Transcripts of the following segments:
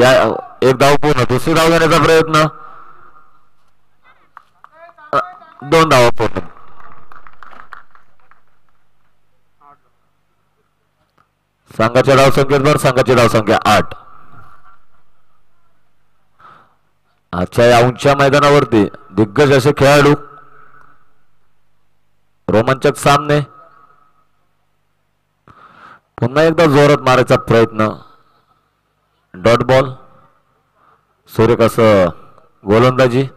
या एक धाव पूर्ण, दुसरी धाव घेण्याचा प्रयत्न, 2 धावा पूर्ण. संघाच्या धावसंख्येवर संघाची धावसंख्या 8. आजच्या या उंच्या मैदानावरती दिग्गज असे खेळाडू, रोमांचक सामने. पुन्हा एकदा जोरात मारायचा प्रयत्न, डॉट बॉल, सूर्यकास गोलंदाजी.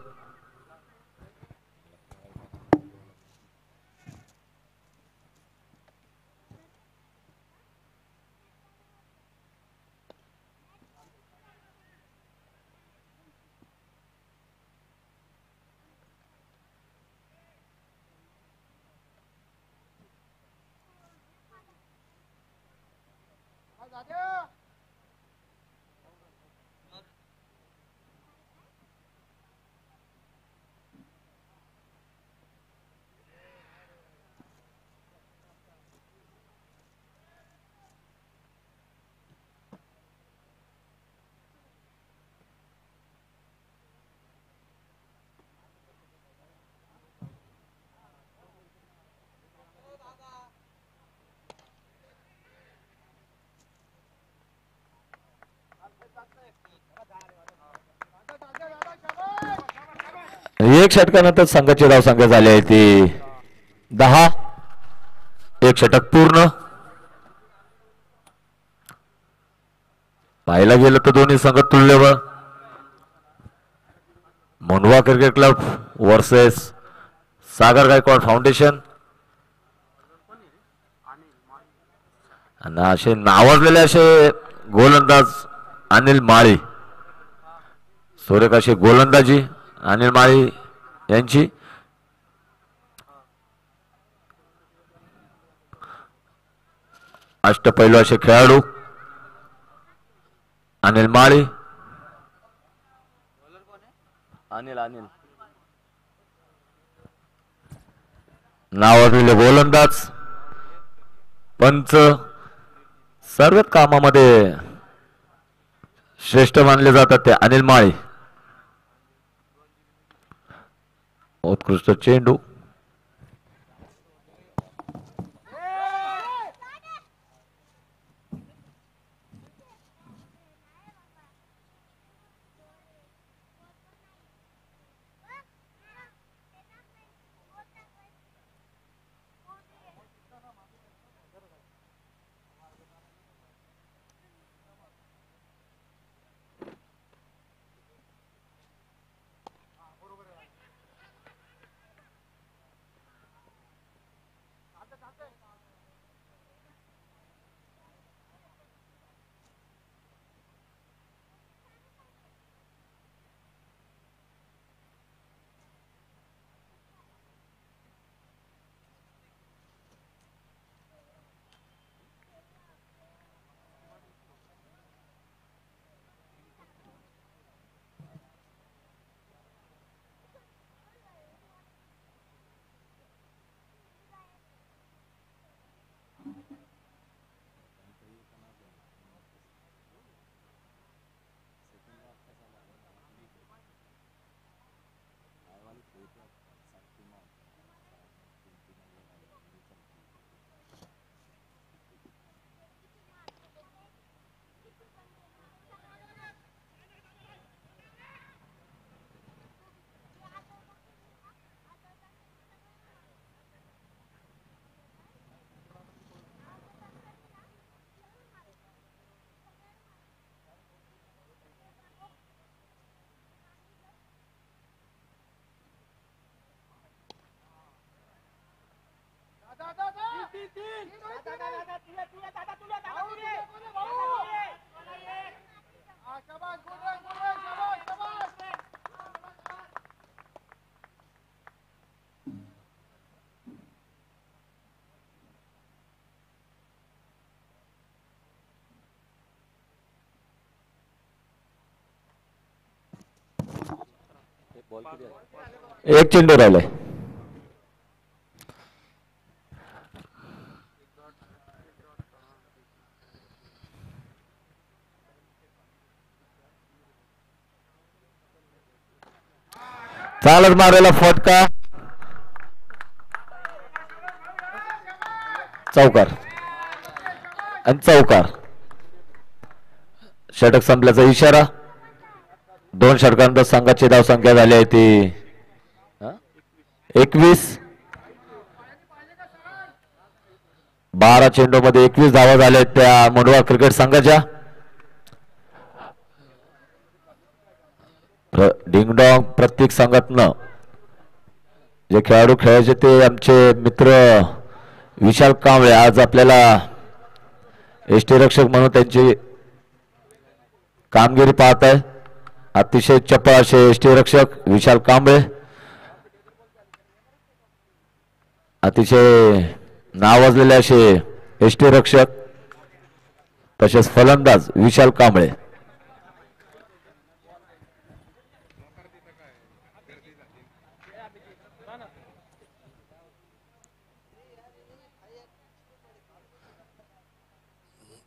एक षटकानंतर संघाची धावसंख्या झाली आहे ती 10. एक षटक पूर्ण. पाहायला गेलं तर दोन्ही संघ तुल्यबळ. मोंढवा क्रिकेट क्लब वर्सेस सागर गायकवाड फाउंडेशन. आणि असे नावाजलेले असे गोलंदाज अनिल माळी, सूर्यकाशी गोलंदाजी अनिल माळी यांची. अष्टपैलू असे खेळाडू अनिल माळी, अनिल नावाजलेले गोलंदाज, पंच, सर्व कामामध्ये श्रेष्ठ मानले जातात ते अनिल माळी. उत्कृष्ट चेंडू, एक चेंडू राहिलाय. चालत मारायला फटका, चौकार आणि चौकार. षटक संपल्याचा इशारा. 2 षटकांनंतर संघाची धावसंख्या झाली आहे ती 21. 12 चेंडूमध्ये 21 धावा झाल्या आहेत त्या मुंडवा क्रिकेट संघाच्या. डिंगडॉंग प्रत्येक संघातनं जे खेळाडू खेळायचे ते आमचे मित्र विशाल कांबळे आज आपल्याला यष्टीरक्षक म्हणून त्यांची कामगिरी पाहत आहे. अतिशय चपळ असे यष्टीरक्षक विशाल कांबळे, अतिशय नावाजलेले असे यष्टीरक्षक, तसेच फलंदाज विशाल कांबळे.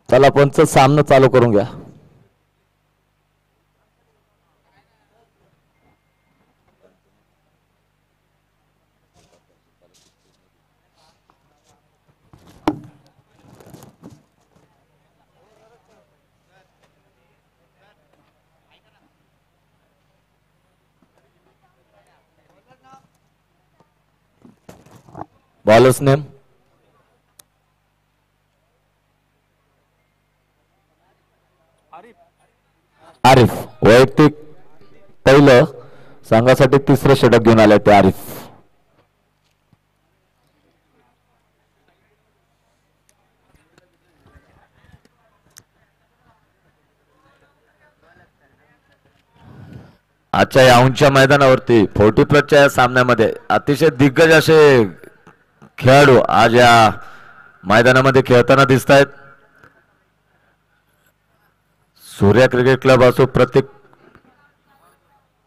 चला पंच सामना चालू करून घ्या. Bowlers name Arif. वैयक्तिक पहिलं, संघासाठी तिसरं षटक घेऊन आले ते आरिफ. आजच्या या उंच्या मैदानावरती 40+ या सामन्यामध्ये अतिशय दिग्गज असे खेळाडू आज या मैदानामध्ये खेळताना दिसत आहेत. सूर्या क्रिकेट क्लब असो, प्रत्येक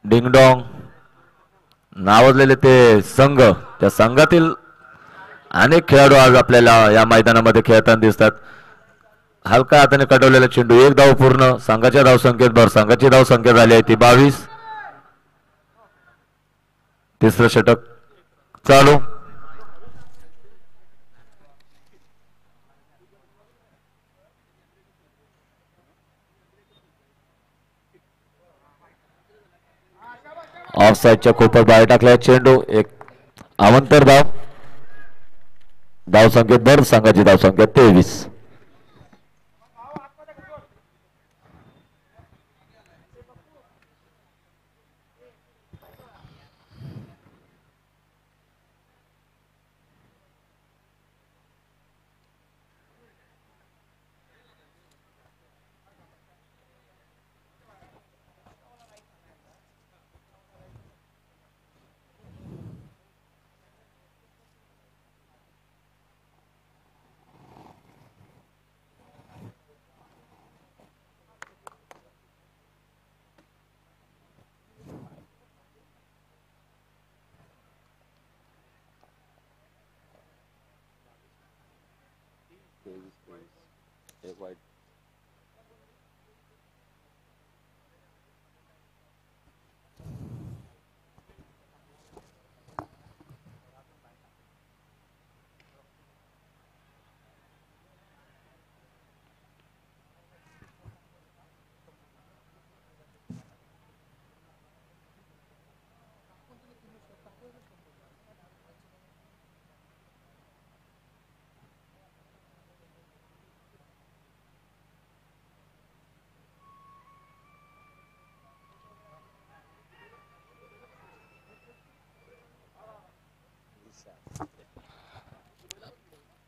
डिंगडॉंग नावाजलेले ते संघ, त्या संघातील अनेक खेळाडू आज आपल्याला या मैदानामध्ये खेळताना दिसतात. हलका हाताने कडवलेला चेंडू, 1 धाव पूर्ण. संघाच्या धावसंख्येत भर. संघाची धावसंख्या झाली आहे ती 22. तिसरं षटक चालू. ऑफ साईडच्या खोपट बाहेर टाकलाय चेंडू. एक अवंतर धाव. धावसंख्येत भर. संघाची धावसंख्या 23.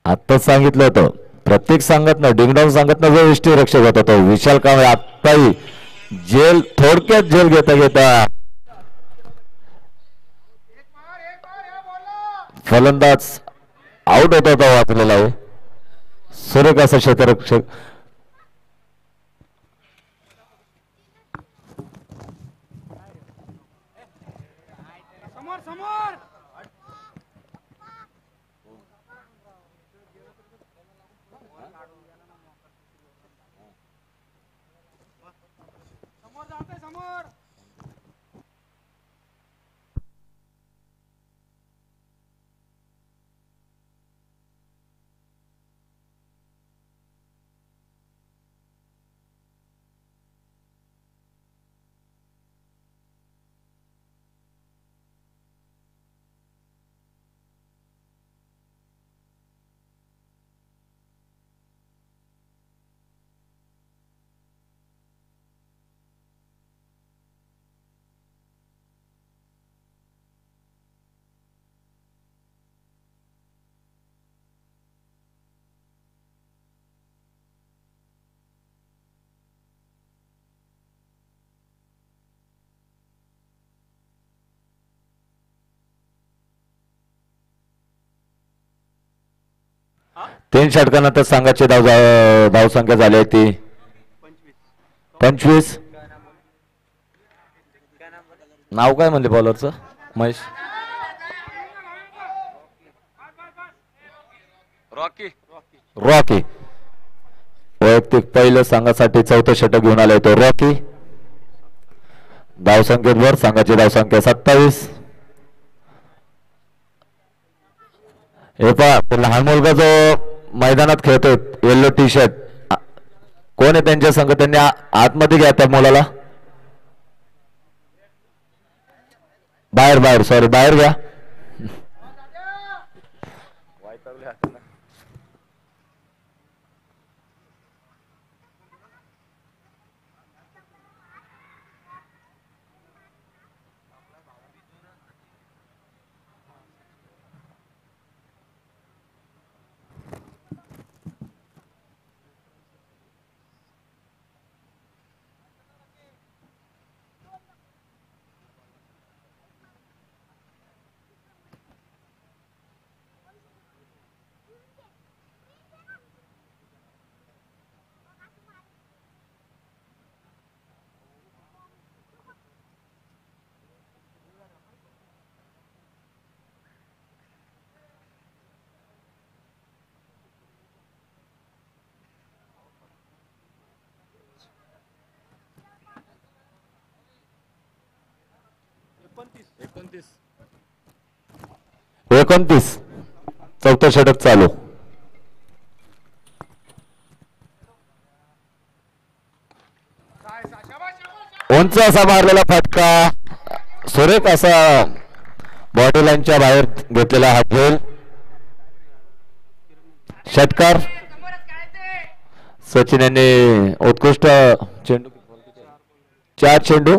आत्ताच सांगितलं होतं प्रत्येक संघातनं, डिंगडॉंग संघातनं जो यष्टीरक्षक होता तो विशाल कांबळे आत्ताही जेल, थोडक्यात जेल घेता घेता फलंदाज आउट होता होता वाचलेला आहे. सुरेख असा क्षेत्ररक्षक. 3 षटकानंतर संघाची धावसंख्या झाली आहे ती 25. नाव काय म्हणले बॉलरचं महेश? रॉकी. वैयक्तिक पहिलं संघासाठी 4थं षटक घेऊन आलाय तो रॉकी. धावसंख्येवर संघाची धावसंख्या 27. हे पहा लहान मुलगा जो मैदानात खेळतोय येल्लो टी शर्ट कोण आहे त्यांच्या संघ? त्यांनी आतमध्ये घ्या त्या मुलाला. बाहेर सॉरी बाहेर घ्या. एकोणतीस. चौथं षटक चालू. उंच असा मारलेला फटका सुरेख असा बॉडी लाईनच्या बाहेर घेतलेला हा खेळ. षटकार सचिन यांनी उत्कृष्ट चेंडू 4 चेंडू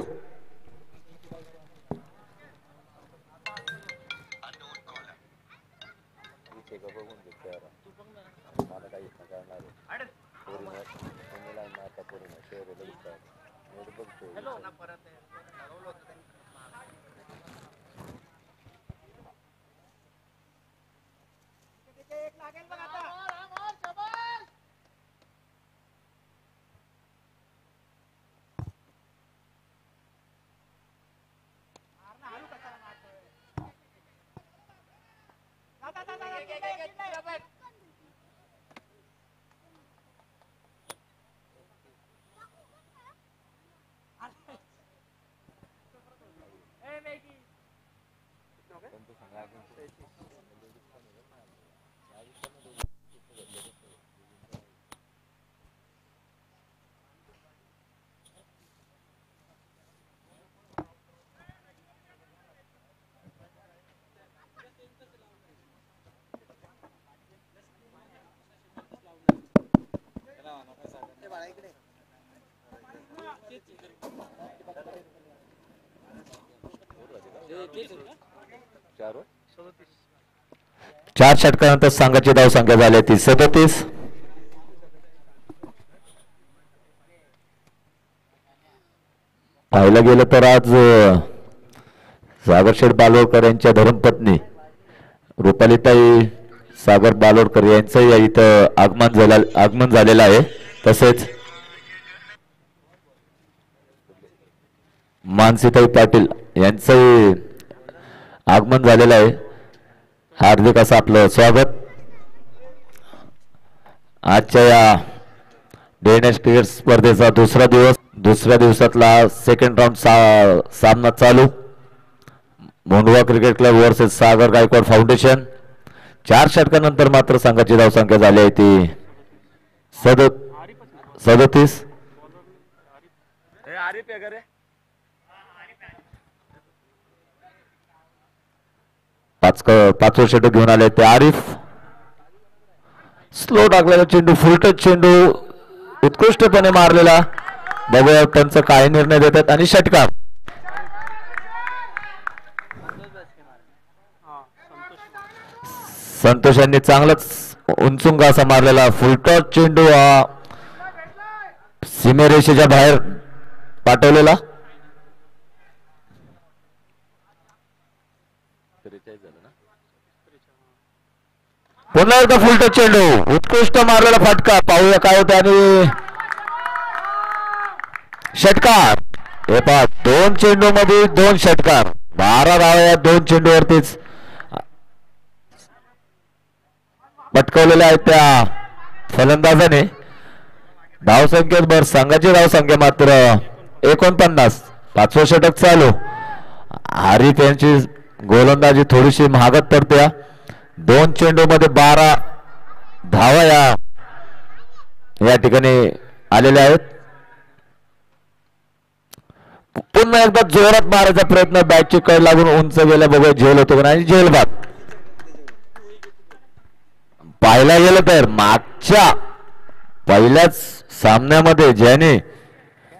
चार षटकानंतर संघाची धावसंख्या झाली ती 37. पाहायला गेलं तर आज सागरशेठ बालोडकर यांच्या धर्मपत्नी रुपालीताई सागर बालोडकर यांचं इथं आगमन झालेलं आहे. तसेच मानसीताई पाटील यांचंही आगमन झालेलं आहे. हार्दिक असं आपलं स्वागत. आजच्या या डेनेश क्रिकेट स्पर्धेचा दुसऱ्या दिवसातला सेकंड राऊंड सामना चालू. मोंडवा क्रिकेट क्लब वर्सेस सागर गायकवाड फाउंडेशन. 4 षटकानंतर मात्र संघाची धावसंख्या झाली आहे ती 37. पाचवं षटक घेऊन आले ते आरिफ. स्लो टाकलेला चेंडू फुलटच चेंडू उत्कृष्टपणे मारलेला. बघूया त्यांचं काय निर्णय देतात. आणि षटकार संतोष यांनी चांगलाच उंचुंग असा मारलेला फुलटॉस चेंडू हा सीमेरेषेच्या बाहेर पाठवलेला. पुन्हा एकदा फुलटच चेंडू, उत्कृष्ट मारलेला फटका. पाहूया काय होतं आणि षटकार. हे पहा, 2 चेंडू मध्ये 2 षटकार, 12 धावा या 2 चेंडूवरतीच पटकवलेल्या आहेत त्या फलंदाजाने. धावसंख्येत भर, संघाची धावसंख्या मात्र 49. 5वं षटक चालू. हरीफ यांची गोलंदाजी थोडीशी महागत पडते. 2 चेंडू मध्ये 12 धावा या ठिकाणी आलेल्या आहेत. पुन्हा एकदा जोरात मारायचा प्रयत्न, बॅटची कड लागून उंच गेल्या, बघूया झेल होतो का नाही. झेल बाद. पाहायला गेलं तर मागच्या पहिल्याच सामन्यामध्ये ज्याने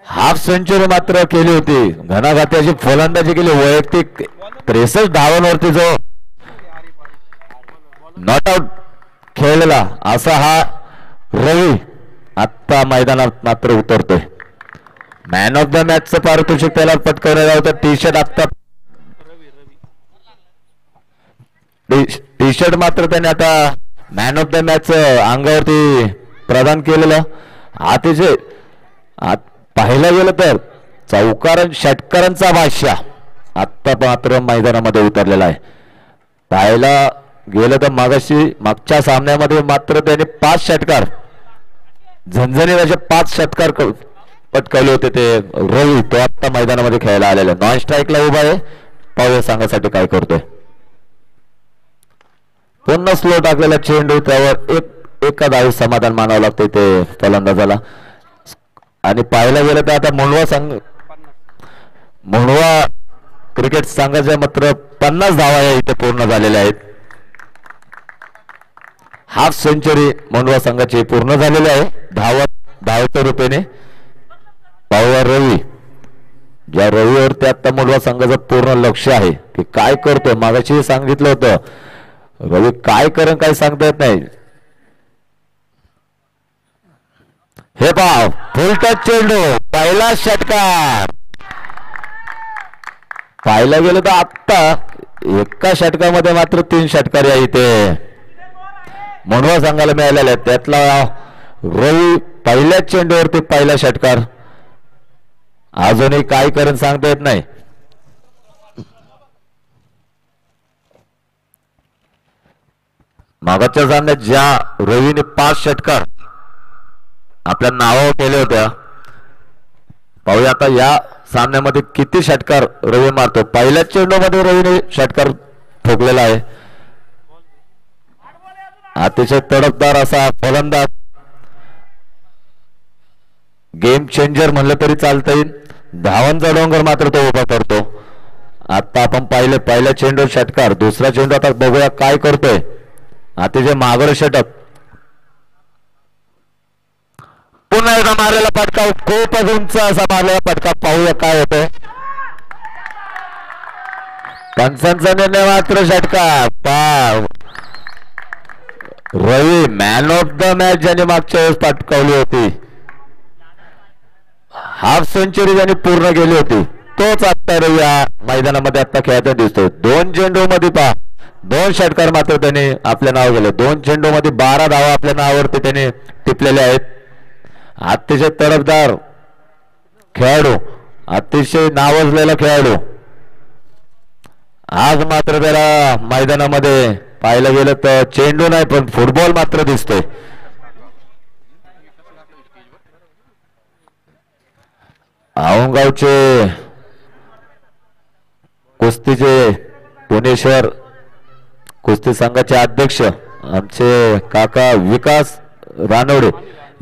हाफ सेंचुरी मात्र केली होती, घणाघात्याची फलंदाजी केली, वैयक्तिक 63 धावांवरती जो नॉट आउट खेळलेला असा हा रवी आत्ता मैदानात मात्र उतरतोय. मॅन ऑफ द मॅचचं पारितोषिक त्याला पटकवण्यात होतं. टी शर्ट मात्र त्याने आता मॅन ऑफ द मॅच अंगावरती प्रदान केलेलं. अतिशय पाहायला गेलं तर षटकारांचा बादशाह आत्ता मात्र मैदानामध्ये उतरलेला आहे. पाहायला गेलं तर मागच्या सामन्यामध्ये मात्र त्याने 5 षटकार, झणझणीत 5 षटकार पटकावले होते ते रवी. तो आत्ता मैदानामध्ये खेळायला आलेला, नॉन स्ट्राईकला उभा आहे. पाहूया संघासाठी काय करतोय. पुन्हा स्लो टाकलेला चेंडू, त्यावर एका धावी समाधान मानावं लागतंय ते फलंदाजाला. आणि पाहायला गेलं तर आता मुंडवा क्रिकेट संघाच्या मात्र 50 धावा या इथे पूर्ण झालेल्या आहेत. हाफ सेंचुरी मुंडवा संघाची पूर्ण झालेली आहे धावच्या रूपेने. पाहूया रवी, ज्या रवीवरती आता मुंडवा संघाचं पूर्ण लक्ष आहे की काय करतोय. मागाशी सांगितलं होतं रवी काय करेन काय सांगता येत नाही. हे पाव फुल टच चेंडू, पहिला षटकार. पाहायला गेलं तर आत्ता एका षटकामध्ये मात्र 3 षटकार या इथे मुंडवा संघाला मिळालेले आहेत. त्यातला रवी पहिल्याच चेंडूवरती पहिला षटकार. अजूनही काय करेन सांगता येत नाही. मागच्या सामन्यात ज्या रवीने 5 षटकार आपल्या नावावर केले होत्या, पाहूया आता या सामन्यामध्ये किती षटकार रवी मारतो. पहिल्याच चेंडूमध्ये रवीने षटकार ठोकलेला आहे. अतिशय तडफदार असा फलंदाज, गेम चेंजर म्हणलं तरी चालता येईल. धावांचा डोंगर मात्र तो उभा करतो. आता आपण पहिल्या चेंडू षटकार, दुसरा चेंडू आता बघूया काय करतोय. अतिशय मागं षटक, पुन्हा एकदा मारलेला फटका, खूपच उंच असा मारलेला फटका. पाहूया काय होतंय. पंचांचा निर्णय मात्र षटकार. रवी मॅन ऑफ द मॅच ज्याने मागच्या वेळेस पटकावली होती, हाफ सेंचुरी ज्याने पूर्ण केली होती, तोच आता रवी या मैदानामध्ये आता खेळताना दिसतोय. 2 चेंडू मध्ये 2 षटकार मात्र त्याने आपल्या नाव गेले. 2 चेंडू मध्ये 12 धावा आपल्या नावावरती त्याने टिपलेले आहेत. अतिशय तडफदार खेळाडू, अतिशय नावाजलेला खेळाडू. आज मात्र त्याला मैदानामध्ये पाहायला गेलं तर चेंडू नाही पण फुटबॉल मात्र दिसतोय. औंगावचे कुस्तीचे पुणे शहर कुस्ती संघाचे अध्यक्ष आमचे काका विकास रानवडे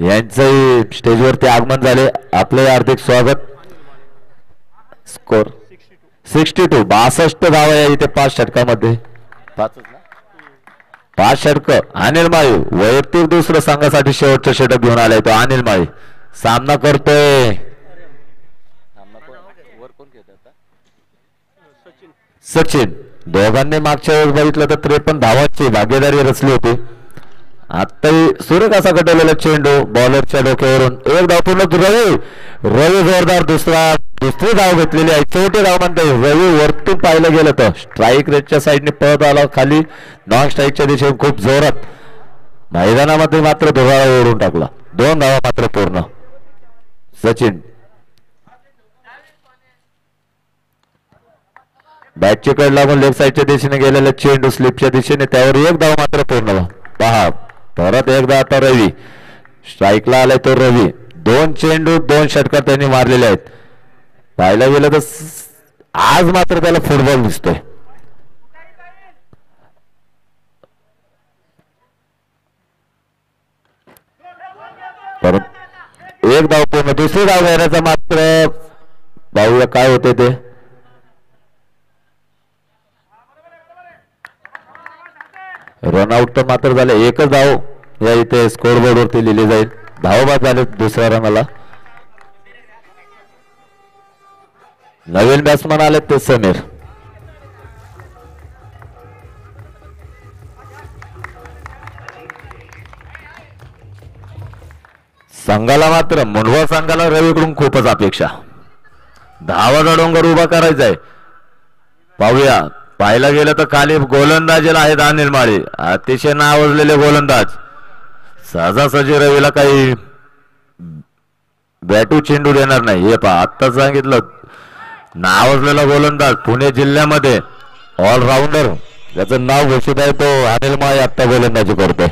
यांचंही स्टेजवरती आगमन झाले. आपले हार्दिक स्वागत. स्कोर 62, 62 धावा या इथे 5 षटकामध्ये. 5 षटक. अनिल माळी वैयक्तिक दुसरं संघासाठी शेवटचं षटक घेऊन आलाय तो अनिल माळी. सामना करतोय सचिन. दोघांनी मागच्या वेळेस बघितलं तर 53 धावांची भागीदारी रचली होती. आत्ताही सुरेख असा कटवलेला चेंडू बॉलरच्या डोक्यावरून. एक धाव पूर्ण. रवी जोरदार दुसरी धाव घेतलेली आहे. 4थी धाव म्हणते. रवी वरतून पाहिलं गेलं तर स्ट्राईक रेटच्या साईडने पळत आला खाली, नॉन स्ट्राईकच्या दिशेने खूप जोरात मैदानामध्ये मात्र धुराळा ओढून टाकला. 2 धावा मात्र पूर्ण. सचिन बॅटची कड लागून लेफ्ट साईडच्या दिशेने गेलेला चेंडू स्लिपच्या दिशेने, त्यावर 1 धाव मात्र पूर्ण. पहा परत एकदा आता रवी स्ट्राईकला आलाय. तो रवी 2 चेंडू 2 षटकार त्यांनी मारलेले आहेत. पाहायला गेलं तर आज मात्र त्याला फुटबॉल दिसतोय. परत 1 धाव पूर्ण. दुसरी धाव घेण्याचा मात्र पाहूया काय होते ते. रनआउट तर मात्र झाले. 1च धाव या इथे स्कोर बोर्ड वरती लिहिली जाईल. धावबाद झाले दुसऱ्या रनाला. नवीन बॅट्समन आले ते समीर. संघाला मात्र मुंडवा संघाला रवीकडून खूपच अपेक्षा. धावाचा डोंगर उभा करायचा आहे. पाहूया. पाहायला गेलं तर खाली गोलंदाजीला आहेत अनिल माळी, अतिशय नावाजलेले गोलंदाज. सहजासहजी रवीला काही बॅटू चेंडू देणार नाही. हे पहा आत्ता सांगितलं नावाजलेला गोलंदाज पुणे जिल्ह्यामध्ये ऑलराऊंडर ज्याचं नाव घोषित आहे तो अनिल माळी आत्ता गोलंदाजी करतोय.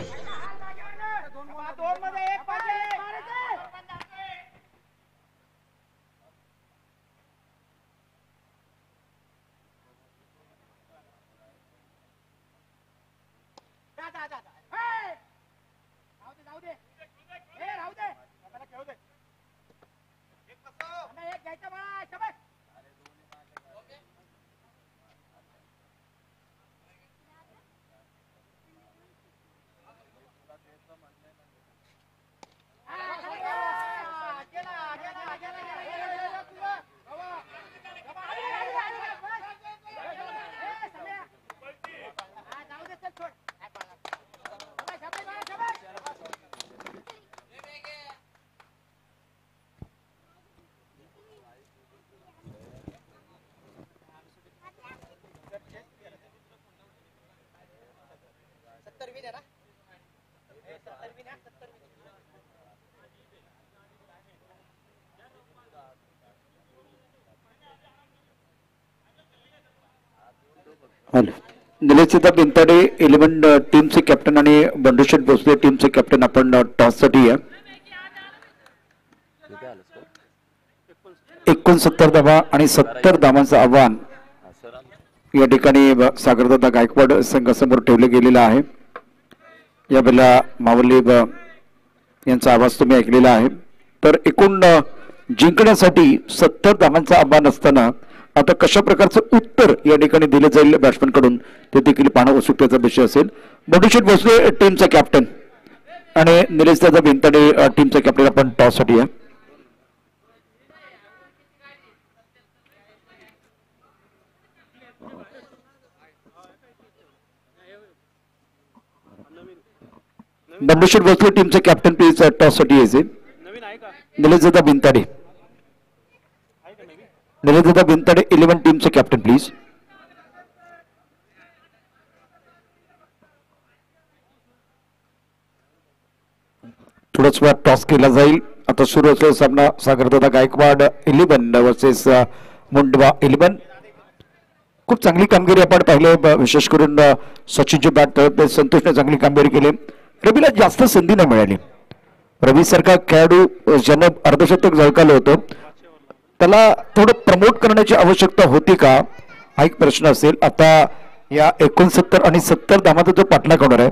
निलेशदा बिनताडे 11 टीमचे कॅप्टन आणि बंडूशेठ भोसले टीमचे कॅप्टन आपण टॉससाठी या. 69 धावा आणि 70 धावांचं आव्हान या ठिकाणी सागरदादा गायकवाड संघासमोर ठेवले गेलेलं आहे. यावेळेला मावली यांचा आवाज तुम्ही ऐकलेला आहे. तर एकूण जिंकण्यासाठी 70 धावांचं आव्हान असताना आता कशा प्रकारचं उत्तर या ठिकाणी दिले जाईल बॅट्समन कडून ते देखील पाहणं उत्सुकतेचा विषय असेल. बंडूशेठ भोसले टीमचा कॅप्टन आणि निलेशदादा बिनताडे टीमचा कॅप्टन आपण टॉससाठी या. बंडूशेठ भोसले टीमचे कॅप्टन प्लीज टॉससाठी यायचे. निलेशदादा बिनताडे 11 टीमचे कॅप्टन प्लीज. थोडाच वेळ टॉस केला जाईल. आता सुरू असलेला सामना सागरदादा गायकवाड 11 वर्सेस मुंडवा 11. खूप चांगली कामगिरी आपण पाहिले. विशेष करून सचिनचे बॅट संतोषने चांगली कामगिरी केली. रवीला जास्त संधी नाही मिळाली. रवी सारखा खेळाडू ज्यानं अर्धशतक झळकालं होतं त्याला थोडं प्रमोट करण्याची आवश्यकता होती का हा एक प्रश्न असेल. आता या 69 आणि 70 धावांचा जो पाठलाग होणार आहे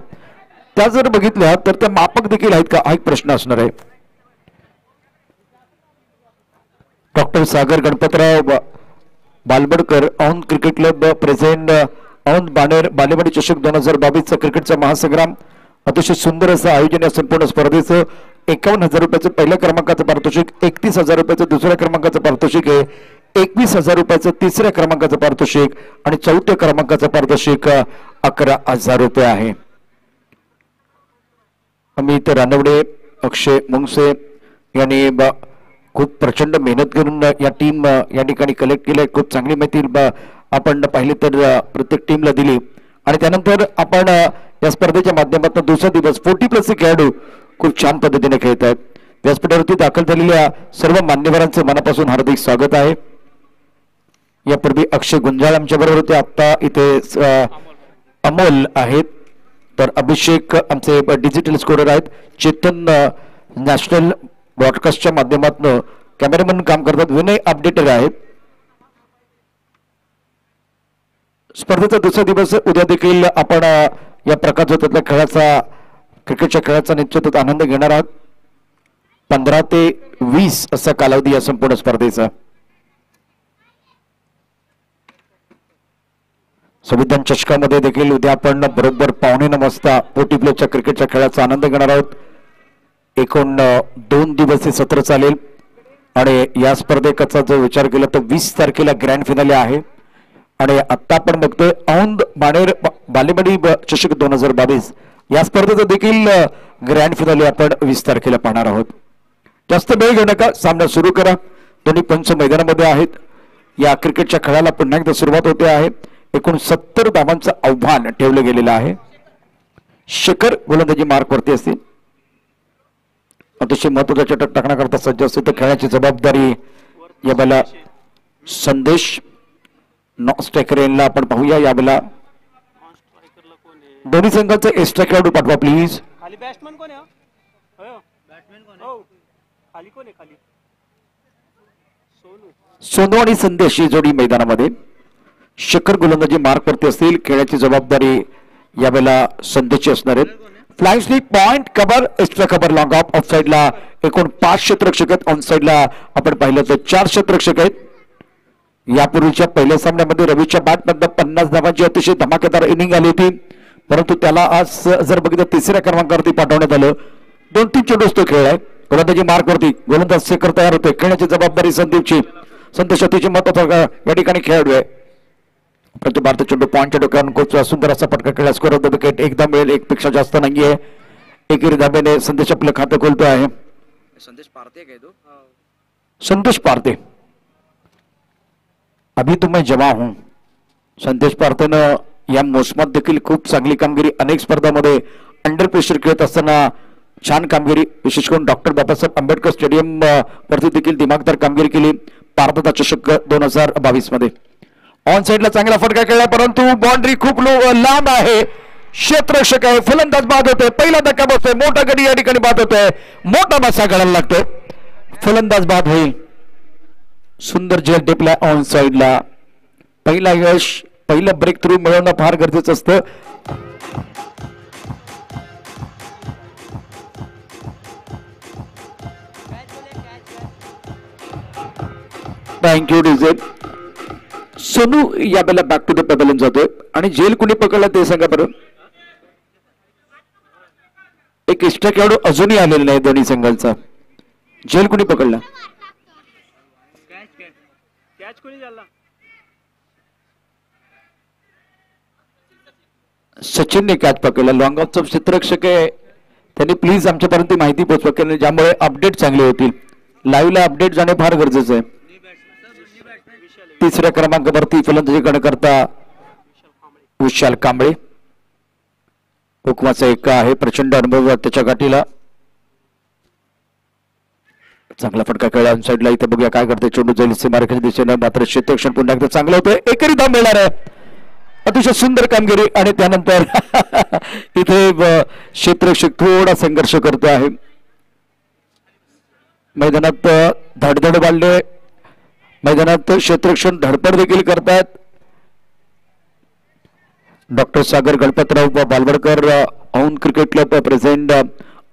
त्या जर बघितल्या तर त्या मापक देखील आहेत का हा एक प्रश्न असणार आहे. Doctor Sagar Ganpatrao Balbadkar Aundh cricket club present Aundh Balewadi चषक 2022 क्रिकेटचा महासंग्राम. अतिशय सुंदर असं आयोजन या संपूर्ण स्पर्धेचं. 51,000 रुपयाचं पहिल्या क्रमांकाचं पारितोषिक, 31,000 रुपयाचं दुसऱ्या क्रमांकाचं पारितोषिक आहे, 21,000 रुपयाचं तिसऱ्या क्रमांकाचं पारितोषिक आणि चौथ्या क्रमांकाचं पारितोषिक 11,000 रुपये आहे. अमित रानवडे, अक्षय मुंगसे यांनी खूप प्रचंड मेहनत करून या टीम या ठिकाणी कलेक्ट केल्या. खूप चांगली माहिती आपण पाहिली तर प्रत्येक टीमला दिली. आणि त्यानंतर आपण या स्पर्धेच्या माध्यमातून दुसरा दिवस 40+ खेळाडू खूप छान पद्धतीने खेळत आहेत. व्यासपीठावरती दाखल झालेल्या सर्व मान्यवरांचे मनापासून हार्दिक स्वागत आहे. यापूर्वी अक्षय गुंजाळ आमच्या बरोबर होते. आता इथे अमोल आहेत, तर अभिषेक आमचे डिजिटल स्कोरर आहेत. चेतन नॅशनल ब्रॉडकास्टच्या माध्यमातून कॅमेरामन काम करतात. विनय अपडेटर आहेत. स्पर्धेचा दुसरा दिवस उद्या देखील आपण या प्रकारच्या खेळाचा क्रिकेटच्या खेळाचा निश्चितच आनंद घेणार आहात. 15 ते 20 असा कालावधी या संपूर्ण स्पर्धेचा. संविधान चषकामध्ये देखील उद्या आपण बरोबर 9:15 वाजता पोटीप्लेच्या क्रिकेटच्या खेळाचा आनंद घेणार आहोत. एकूण 2 दिवस हे सत्र चालेल आणि या स्पर्धेचा जो विचार केला तर 20 तारखेला ग्रँड फिनाले आहे. आणि आता आपण बघतोय औंध बाणेर बालेवाडी चषक 2022 या स्पर्धेचा देखील ग्रँड फिनाले आपण 20 तारखेला पाहणार आहोत. जास्त वेळ घेऊ नका, सामना सुरू करा. दोन्ही पंच मैदानामध्ये आहेत. या क्रिकेटच्या खेळाला पुन्हा एकदा सुरुवात होते आहे. एकूण 70 धावांचं आव्हान ठेवलं गेलेलं आहे. शेखर गोलंदाजी मार्कवरती असतील. अतिशय महत्वाचा षटक टाकण्याकरता सज्ज असते तर खेळाची जबाबदारी या वेळेला संदेश स्ट्रायकर यांना आपण पाहूया. यावेळेला दोन्ही संघाचे एक्स्ट्रा खेळाडू पाठवा प्लीज. खाली बॅट्समन कोण आहे? बॅट्समन कोण आहे? खाली कोण आहे? खाली सोनू आणि संदेश ही जोडी मैदानामध्ये. शेखर गोलंदाजी मार्कवरती असतील. खेळाची जबाबदारी यावेळेला संदेशची असणार आहेत. Flying slip point cover extra cover long of. Of साइडला एकूण 5 क्षेत्ररक्षक आहेत. ऑन साइडला आपण पाहिलं तर 4 क्षेत्ररक्षक आहेत. यापूर्वीच्या पहिल्या सामन्यामध्ये रवीच्या बॅटमधनं 50 धावांची अतिशय धमाकेदार इनिंग आली होती, परंतु त्याला आज जर बघितलं 3ऱ्या क्रमांकावरती पाठवण्यात आलं. 2-3 चेंडूच तो खेळ आहे. गोलंदाजी मार्कवरती गोलंदाज शेखर तयार होते. खेळण्याची जबाबदारी संदीपची. संदेश अतिशय महत्वाचा या ठिकाणी खेळाडू आहे. परंतु भारतीय चेंडू पॉईंटच्या डोक्यावरून खूप सुंदर असा पटका खेळला. स्कोर ऑफ द विकेट एकदा मिळेल, 1 पेक्षा जास्त नाहीये. एकेरी धाब्याने संदेश आपलं खातं खोलतो आहे. संदेश पारते काय तो? संदेश पारते. अभी तो मैं जवा हूं. संदेश पारतेनं या मोसमात देखील खूप चांगली कामगिरी, अनेक स्पर्धांमध्ये अंडर प्रेशर खेळत असताना छान कामगिरी, विशेष करून डॉक्टर बाबासाहेब आंबेडकर स्टेडियम वरती देखील दिमागदार कामगिरी केली भारताचा चषक 2022 मध्ये. ऑन साइडला चांगला फटका खेळला, परंतु बाउंड्री खूप लांब आहे. क्षेत्ररक्षक आहे, फलंदाज बाद होतोय. पहिला धक्का बसतोय, मोठा गडी या ठिकाणी बाद होतोय. मोठा मासा घडायला लागतोय. फलंदाज बाद होईल. सुंदर झेल टिपला ऑन साइडला. पहिला यश, पहिला ब्रेक थ्रू मिळवणं फार गरजेचं असतं. Thank you diesel. सोनू यावेळेला बॅक टू द पेबलन जातोय आणि जेल कुणी पकडला ते सांगा बरं. एक एक्स्ट्रा खेळाडू अजूनही आलेला नाही दोन्ही संघांचा. जेल कुणी पकडला? कॅच कोणी झाला? सचिनने कॅच पकडला. लॉंग ऑफचा क्षेत्ररक्षक आहे, त्यांनी प्लीज आमच्यापर्यंत माहिती पोहोचवा, कारण ज्यामुळे अपडेट चांगले होतील. लाईव्हला अपडेट जाणे फार गरजेचं आहे. 3ऱ्या क्रमांकावरती फलंदाजी करता विशाल कांबळे. हुकमाचा एक आहे, प्रचंड अनुभव त्याच्या गाठीला. चांगला फटका खेळला ऑन साइडला. इथे बघूया काय करते. चेंडू जाईल सीमारेखेच्या दिशेने, मात्र क्षेत्ररक्षण पुन्हा एकदा चांगलं होतं. एकरी धाव मिळणार आहे. अतिशय सुंदर कामगिरी. आणि त्यानंतर इथे क्षेत्ररक्षक थोडा संघर्ष करतो आहे. मैदानात धडधड वाढले. मैदानात क्षेत्ररक्षण धडपड देखील करतात. Doctor Sagar Ganpatrao Balwadkar, Aundh cricket club president,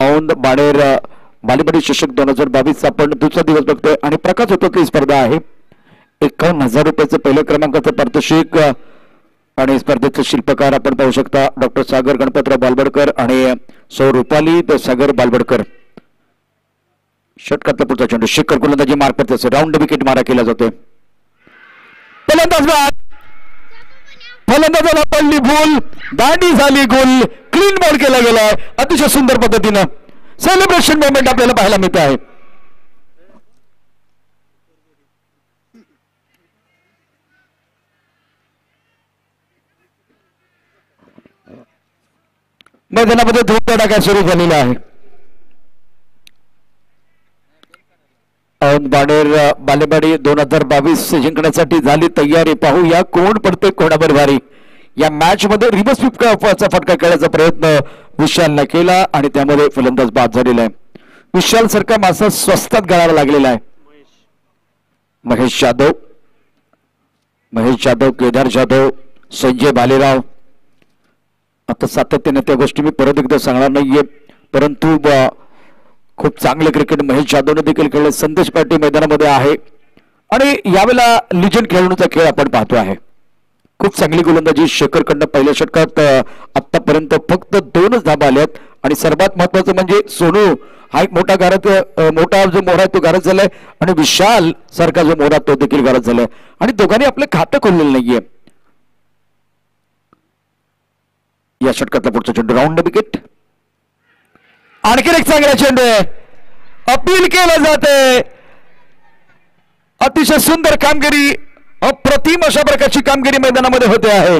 Aundh Baner Balewadi चषक 2022 आपण दुसरा दिवस बघतोय आणि प्रकाश होतो स्पर्धा आहे. 51,000 रुपयाचं पहिल्या क्रमांकाचं पारितोषिक आणि स्पर्धेचे शिल्पकार आपण पाहू शकता. डॉक्टर सागर गणपतराव बालवडकर आणि सौ रुपाली सागर बालवडकर. षटकातला पुढचा चेंडू शेखर गोलंदाजी मार्फत त्याचं राऊंड विकेट मारा केला जातोय. फलंदाजाला पडली भूल, दांडी झाली गोल, क्लीन बॉल केला गेलाय. अतिशय सुंदर पद्धतीनं सेलिब्रेशन मोमेंट आपल्याला पाहायला मिळत आहे. मैदानामध्ये धूमधडाका काय सुरू झालेला आहे. बाणेर बालेवाडी 2022 जिंकण्यासाठी झाली तयारी. पाहूया कोण पडते कोणावर भारी. या मॅच मध्ये रिव्हर्स स्वीपचा फटका खेळण्याचा प्रयत्न विशालने केला आणि त्यामध्ये फलंदाज बाद झालेला आहे. विशाल सारखा मासा स्वस्तात गळायला लागलेला आहे. महेश जाधव, केदार जाधव, संजय भालेराव. आता सातत्याने त्या गोष्टी मी परत एकदा सांगणार नाहीये, परंतु खूप चांगले क्रिकेट महेश जाधवने देखील खेळले. संदेश पाटील मैदानामध्ये आहे आणि यावेळेला लिजंड खेळण्याचा खेळ आपण पाहतो आहे. खूप चांगली गोलंदाजी शेखरकडनं पहिल्या षटकात आतापर्यंत फक्त 2च धाबा आल्यात आणि सर्वात महत्वाचं म्हणजे सोनू हा एक मोठा जो मोहरा आहे तो गारद झालाय आणि विशाल सारखा जो मोहरा तो देखील गारद झालाय आणि दोघांनी आपलं खातं खोललेलं नाहीये. या षटकातला पुढचा चेंडू राऊंड विकेट. आणखी एक चांगला चेंडू आहे. अपील केलं जाते. अतिशय सुंदर कामगिरी, अप्रतिम अशा प्रकारची कामगिरी मैदानामध्ये होते आहे.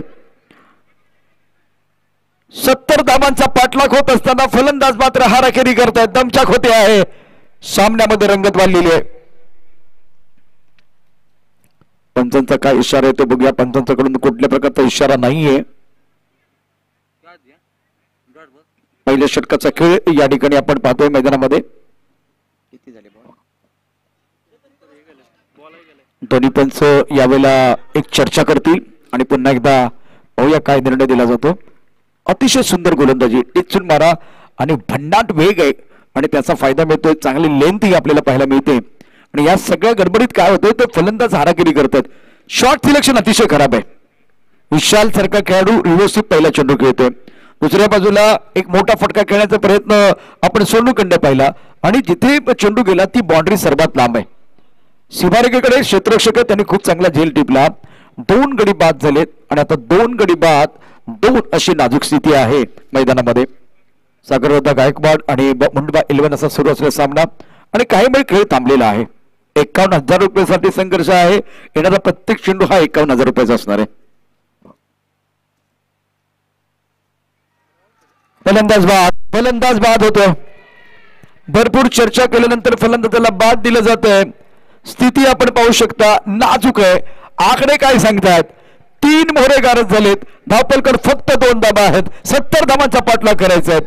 70 धावांचा पाठलाग होत असताना फलंदाज मात्र हाराखेरी करतायत. दमछाक होते आहे. सामन्यामध्ये रंगत वाढलेली आहे. पंचांचा काय इशारा आहे तो बघूया. पंचांच्याकडून कुठल्या प्रकारचा इशारा नाहीये. पहिल्या षटकाचा खेळ या ठिकाणी आपण पाहतोय मैदानामध्ये. दोन्ही पंच यावेळेला एक चर्चा करतील आणि पुन्हा एकदा पाहूया काय निर्णय दिला जातो. अतिशय सुंदर गोलंदाजी, टिचून मारा आणि भन्नाट वेग आहे आणि त्याचा फायदा मिळतोय. चांगली लेंथही आपल्याला पाहायला मिळते आणि या सगळ्या गडबडीत काय होतंय तर फलंदाज हारागिरी करतात. शॉट सिलेक्शन अतिशय खराब आहे. विशाल सारखा खेळाडू रिव्हर्स पहिला चेंडू खेळतोय. दुसऱ्या बाजूला एक मोठा फटका खेळण्याचा प्रयत्न आपण सोनूकडे पाहिला आणि जिथे चेंडू गेला ती बाउंड्री सर्वात लांब आहे. शिवारेकडे क्षेत्ररक्षक त्यांनी खूप चांगला झेल टिपला. 2 गडी बाद झालेत आणि आता 2 गडी बाद 2 अशी नाजूक स्थिती आहे मैदानामध्ये. सागरदादा गायकवाड आणि मुंडबा 11 असा सुरू असलेला सामना आणि काही वेळ खेळ थांबलेला आहे. 51,000 रुपयासाठी संघर्ष आहे. येणारा प्रत्येक चेंडू हा 51,000 रुपयाचा असणार आहे. फलंदाज बाद होतो. भरपूर चर्चा केल्यानंतर फलंदाजाला बाद दिलं जात आहे. स्थिती आपण पाहू शकता नाजूक आहे. आकडे काय सांगतात? 3 मोहरे गारद झालेत. धावपलकर फक्त 2 धाबा आहेत. 70 धावांचा पाठलाग करायचा आहे.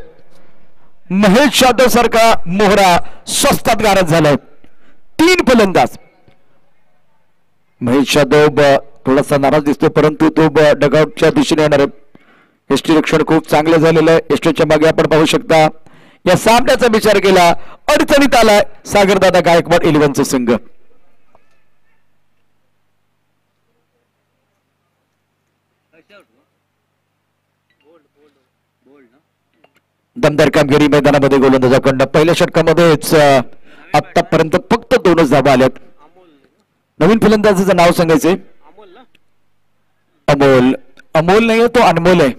महेश जाधव सारखा मोहरा स्वस्तात गारद झालाय. 3 फलंदाज. महेश जाधव थोडासा नाराज दिसतो परंतु तो डगआउटच्या दिशेने येणार आहे. यष्टीरक्षण खूप चांगलं झालेलं आहे. यष्टीच्या मागे आपण पाहू शकता या सामन्याचा विचार केला अडचणीत आलाय सागरदादा गायकवाड 11चा संघ. दमदार कामगिरी मैदानामध्ये गोलंदाजाकडनं. पहिल्या षटकामध्येच आतापर्यंत फक्त 2च धाबा आल्यात. नवीन फलंदाजाचं नाव सांगायचंय. अमोल नाही तो अनमोल आहे,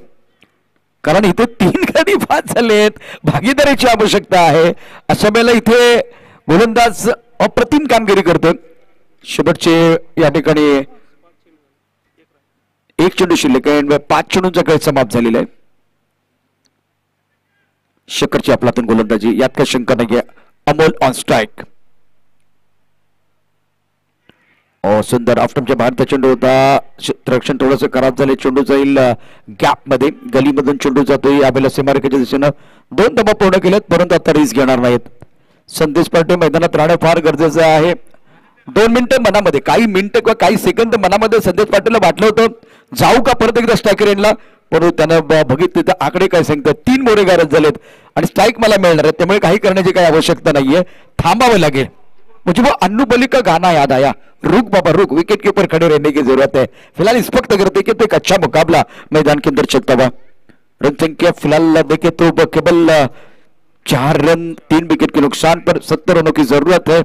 कारण इथे 3 गडी बाद झालेत. भागीदारीची आवश्यकता आहे. अशा वेळेला इथे गोलंदाज अप्रतिम कामगिरी करतोय. शेवटचे या ठिकाणी 1 चेंडू शिल्लक आहे. 5 चेंडूंचा खेळ समाप्त झालेला आहे. शेखरची आपलातून गोलंदाजी, यात काही शंका नाहीये. Amol on strike. सुंदर आफ्टमच्या बाहेरचा चेंडू होता. क्षेत्ररक्षण थोडंसं खराब झाले. चेंडू जाईल गॅप मध्ये. गलीमधून चेंडू जातोय. यावेळेला सीमारेखेच्या दिशेनं 2 धाबा पूर्ण केल्यात परंतु आता रिस्क घेणार नाहीत. संदेश पाटील मैदानात राहणं फार गरजेचं आहे. 2 मिनिटं मनामध्ये, काही मिनिटं किंवा काही सेकंद मनामध्ये संदेश पाटीलला वाटलं होतं जाऊ का परत एकदा स्ट्रायकर येणला, परंतु त्यानं बघितले तर आकडे काय सांगतात. 3 मोरे गारद झालेत आणि स्ट्राईक मला मिळणार आहे. त्यामुळे काही करण्याची काही आवश्यकता नाहीये. थांबावं लागेल. मुझे वो अन्नू बली का गाना याद आया, रुक बाबा रुक, विकेट के ऊपर खड़े रहने की जरूरत है. फिलहाल इस वक्त अगर देखे तो एक अच्छा मुकाबला मैदान के अंदर चलता हुआ. रन संख्या फिलहाल देखे तो केवल 4 रन 3 विकेट के नुकसान पर 70 रनों की जरूरत है.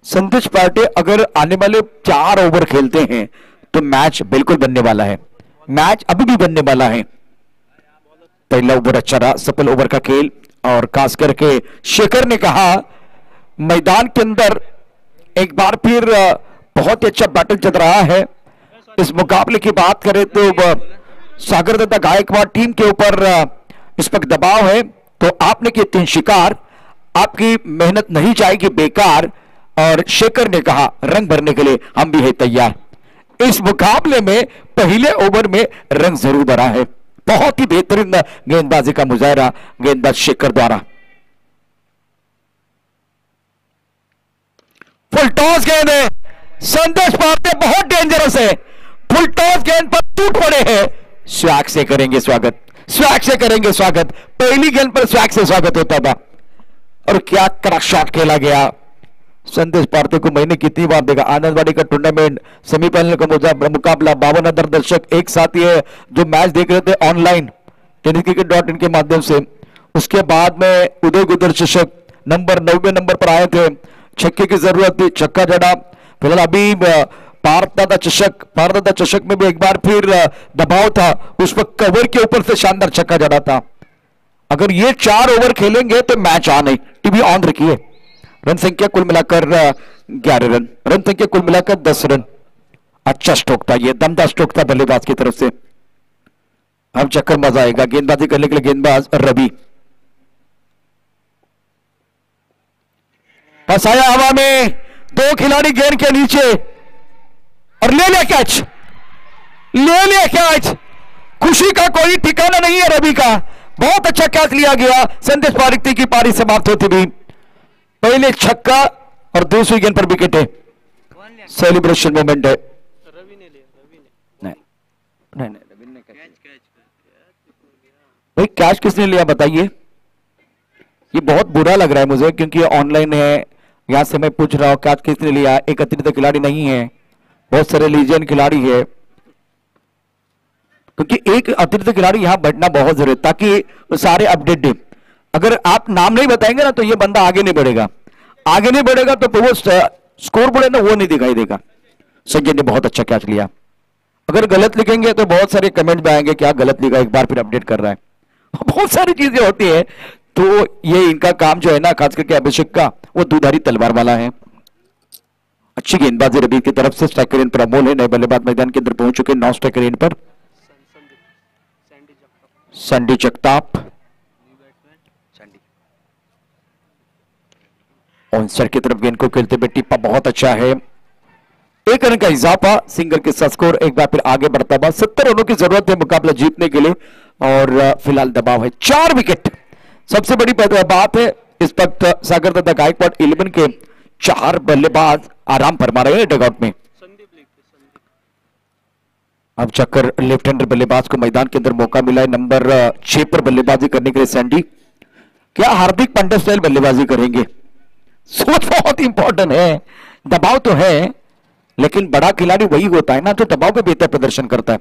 संदेश पार्टी अगर आने वाले 4 ओवर खेलते हैं तो मैच बिल्कुल बनने वाला है. मैच अभी भी बनने वाला है. पहला ओवर अच्छा रहा, सफल ओवर का खेल. और खास करके शेखर ने कहा मैदान के अंदर एक बार फिर बहुत ही अच्छा बैटल चल रहा है. इस मुकाबले की बात करें तो सागरदादा गायकवाड़ टीम के ऊपर इस वक्त दबाव है तो आपने किए 3 शिकार, आपकी मेहनत नहीं जाएगी बेकार। और शेखर ने कहा रंग भरने के लिए हम भी है तैयार। इस मुकाबले में पहले ओवर में रंग जरूर भरा है। बहुत ही बेहतरीन गेंदबाजी का मुजाहरा गेंदबाज शेखर द्वारा। फुल टॉस गेंद है, संदेश पार्टे बहुत डेंजरस है। फुल टॉस गेंद पर टूट पड़े हैं। स्वैग से करेंगे स्वागत, स्वैग से करेंगे स्वागत। पहली गेंद पर स्वैग से स्वागत होता था और क्या कड़ा शॉट खेला गया। संदेश पार्थे को महीने कितनी बार देखा। आनंदवाड़ी का टूर्नामेंट सेमीफाइनल का मुकाबला 52,000 दर्शक एक साथ ये जो मैच देख रहे थे ऑनलाइन tenniscricket.in के माध्यम से। उसके बाद में उदय गुदर चषक नंबर 90 नंबर पर आए थे, छक्के की जरूरत थी, छक्का जड़ा। फिलहाल अभी पारदादा चषक में भी एक बार फिर दबाव था, उस वक्त कवर के ऊपर से शानदार छक्का जड़ा था। अगर ये 4 ओवर खेलेंगे तो मैच ऑन है। टीवी ऑन रखिए। रन संख्या कुल मिलाकर 11 रन, रन संख्या कुल मिलाकर 10 रन। अच्छा स्ट्रोक था, ये दमदार स्ट्रोक था बल्लेबाज की तरफ से। अब चक्कर मजा आएगा गेंदबाजी करने के लिए गेंदबाज रवि। फंसाया हवा में, 2 खिलाड़ी गेंद के नीचे और ले लिया कैच, ले लिया कैच। खुशी का कोई ठिकाना नहीं है रवि का। बहुत अच्छा कैच लिया गया। संदेश पारिक की पारी समाप्त होती भी पहले छक्का और दूसरी गेंद पर विकेट है। सेलिब्रेशन मोमेंट है। रवि ने लिया, रवि ने। नहीं रवि ने भाई कैच किसने लिया बताइए। ये बहुत बुरा लग रहा है मुझे क्योंकि ऑनलाइन है, यहां से मैं पूछ रहा हूं कैच किसने लिया। एक अतिरिक्त खिलाड़ी नहीं है, बहुत सारे लीजेंड खिलाड़ी है, क्योंकि एक अतिरिक्त खिलाड़ी यहां बैठना बहुत जरूरी है ताकि सारे अपडेट दे। अगर आप नाम नहीं बताएंगे ना तो ये बंदा आगे नहीं बढ़ेगा, आगे नहीं बढ़ेगा तो वो स्कोर बोर्ड है ना वो नहीं दिखाई देगा। संजय ने बहुत अच्छा कैच लिया। अगर गलत लिखेंगे तो बहुत सारे कमेंट में आएंगे क्या गलत लिखा, एक बार फिर अपडेट कर रहा है। बहुत सारी चीजें होती है, तो ये इनका काम जो है ना खास करके अभिषेक का, वो दुधारी तलवार वाला है। अच्छी गेंदबाजी रवि की तरफ से। स्ट्राइकर इन पर अमोल है, नए बल्लेबाज मैदान के अंदर पहुंच चुके हैं। 9 स्ट्राइकर इन पर संडी जगताप ऑनसर की तरफ गेंद को खेलते हुए टिप्पा बहुत अच्छा है। 1 रन का इजाफा, सिंगल के साथ स्कोर एक बार फिर आगे बढ़ता हुआ। 70 रनों की जरूरत है मुकाबला जीतने के लिए और फिलहाल दबाव है 4 विकेट। सबसे बड़ी बात है इस वक्त सागर दादा गायकवाड़ 11 के 4 बल्लेबाज आराम फरमा रहे हैं डगआउट में। अब चक्कर लेफ्ट हैंडर बल्लेबाज को मैदान के अंदर मौका मिला है नंबर 6 पर बल्लेबाजी करने के लिए सैंडी। क्या हार्दिक पांड्या स्टाइल बल्लेबाजी करेंगे? सोच बहुत इंपॉर्टेंट है। दबाव तो है लेकिन बड़ा खिलाड़ी वही होता है ना जो दबाव पे बेहतर प्रदर्शन करता है।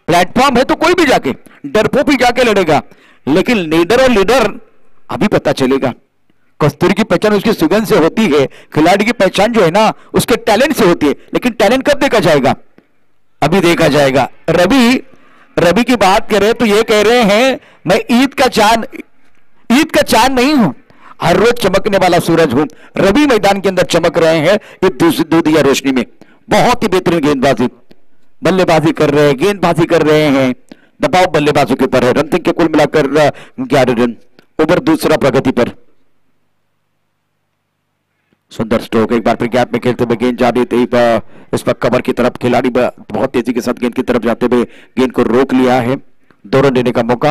प्लेटफॉर्म है तो कोई भी जाके डरपोक भी जाके लड़ेगा, लेकिन लीडर और लीडर अभी पता चलेगा। कस्तूरी की पहचान उसकी सुगंध से होती है, खिलाड़ी की पहचान जो है ना उसके टैलेंट से होती है। लेकिन टैलेंट कब देखा जाएगा? अभी देखा जाएगा। रवि की बात करें तो ये कह रहे हैं मैं ईद का चांद नहीं हूं, हर रोज चमकने वाला सूरज हूं। रवि मैदान के अंदर चमक रहे हैं ये दूधिया रोशनी में। बहुत ही बेहतरीन गेंदबाजी, बल्लेबाजी कर रहे हैं, गेंदबाजी कर रहे हैं। दबाव बल्लेबाजों के ऊपर है। रन संख्या कुल मिलाकर 11 रन। ओवर दूसरा प्रगति पर। सुंदर स्ट्रोक, एक बार फिर गैप में खेलते हुए गेंद जा रही थी इस पर कवर की तरफ। खिलाड़ी बहुत तेजी के साथ गेंद की तरफ जाते हुए गेंद को रोक लिया है। 2 रन देने का मौका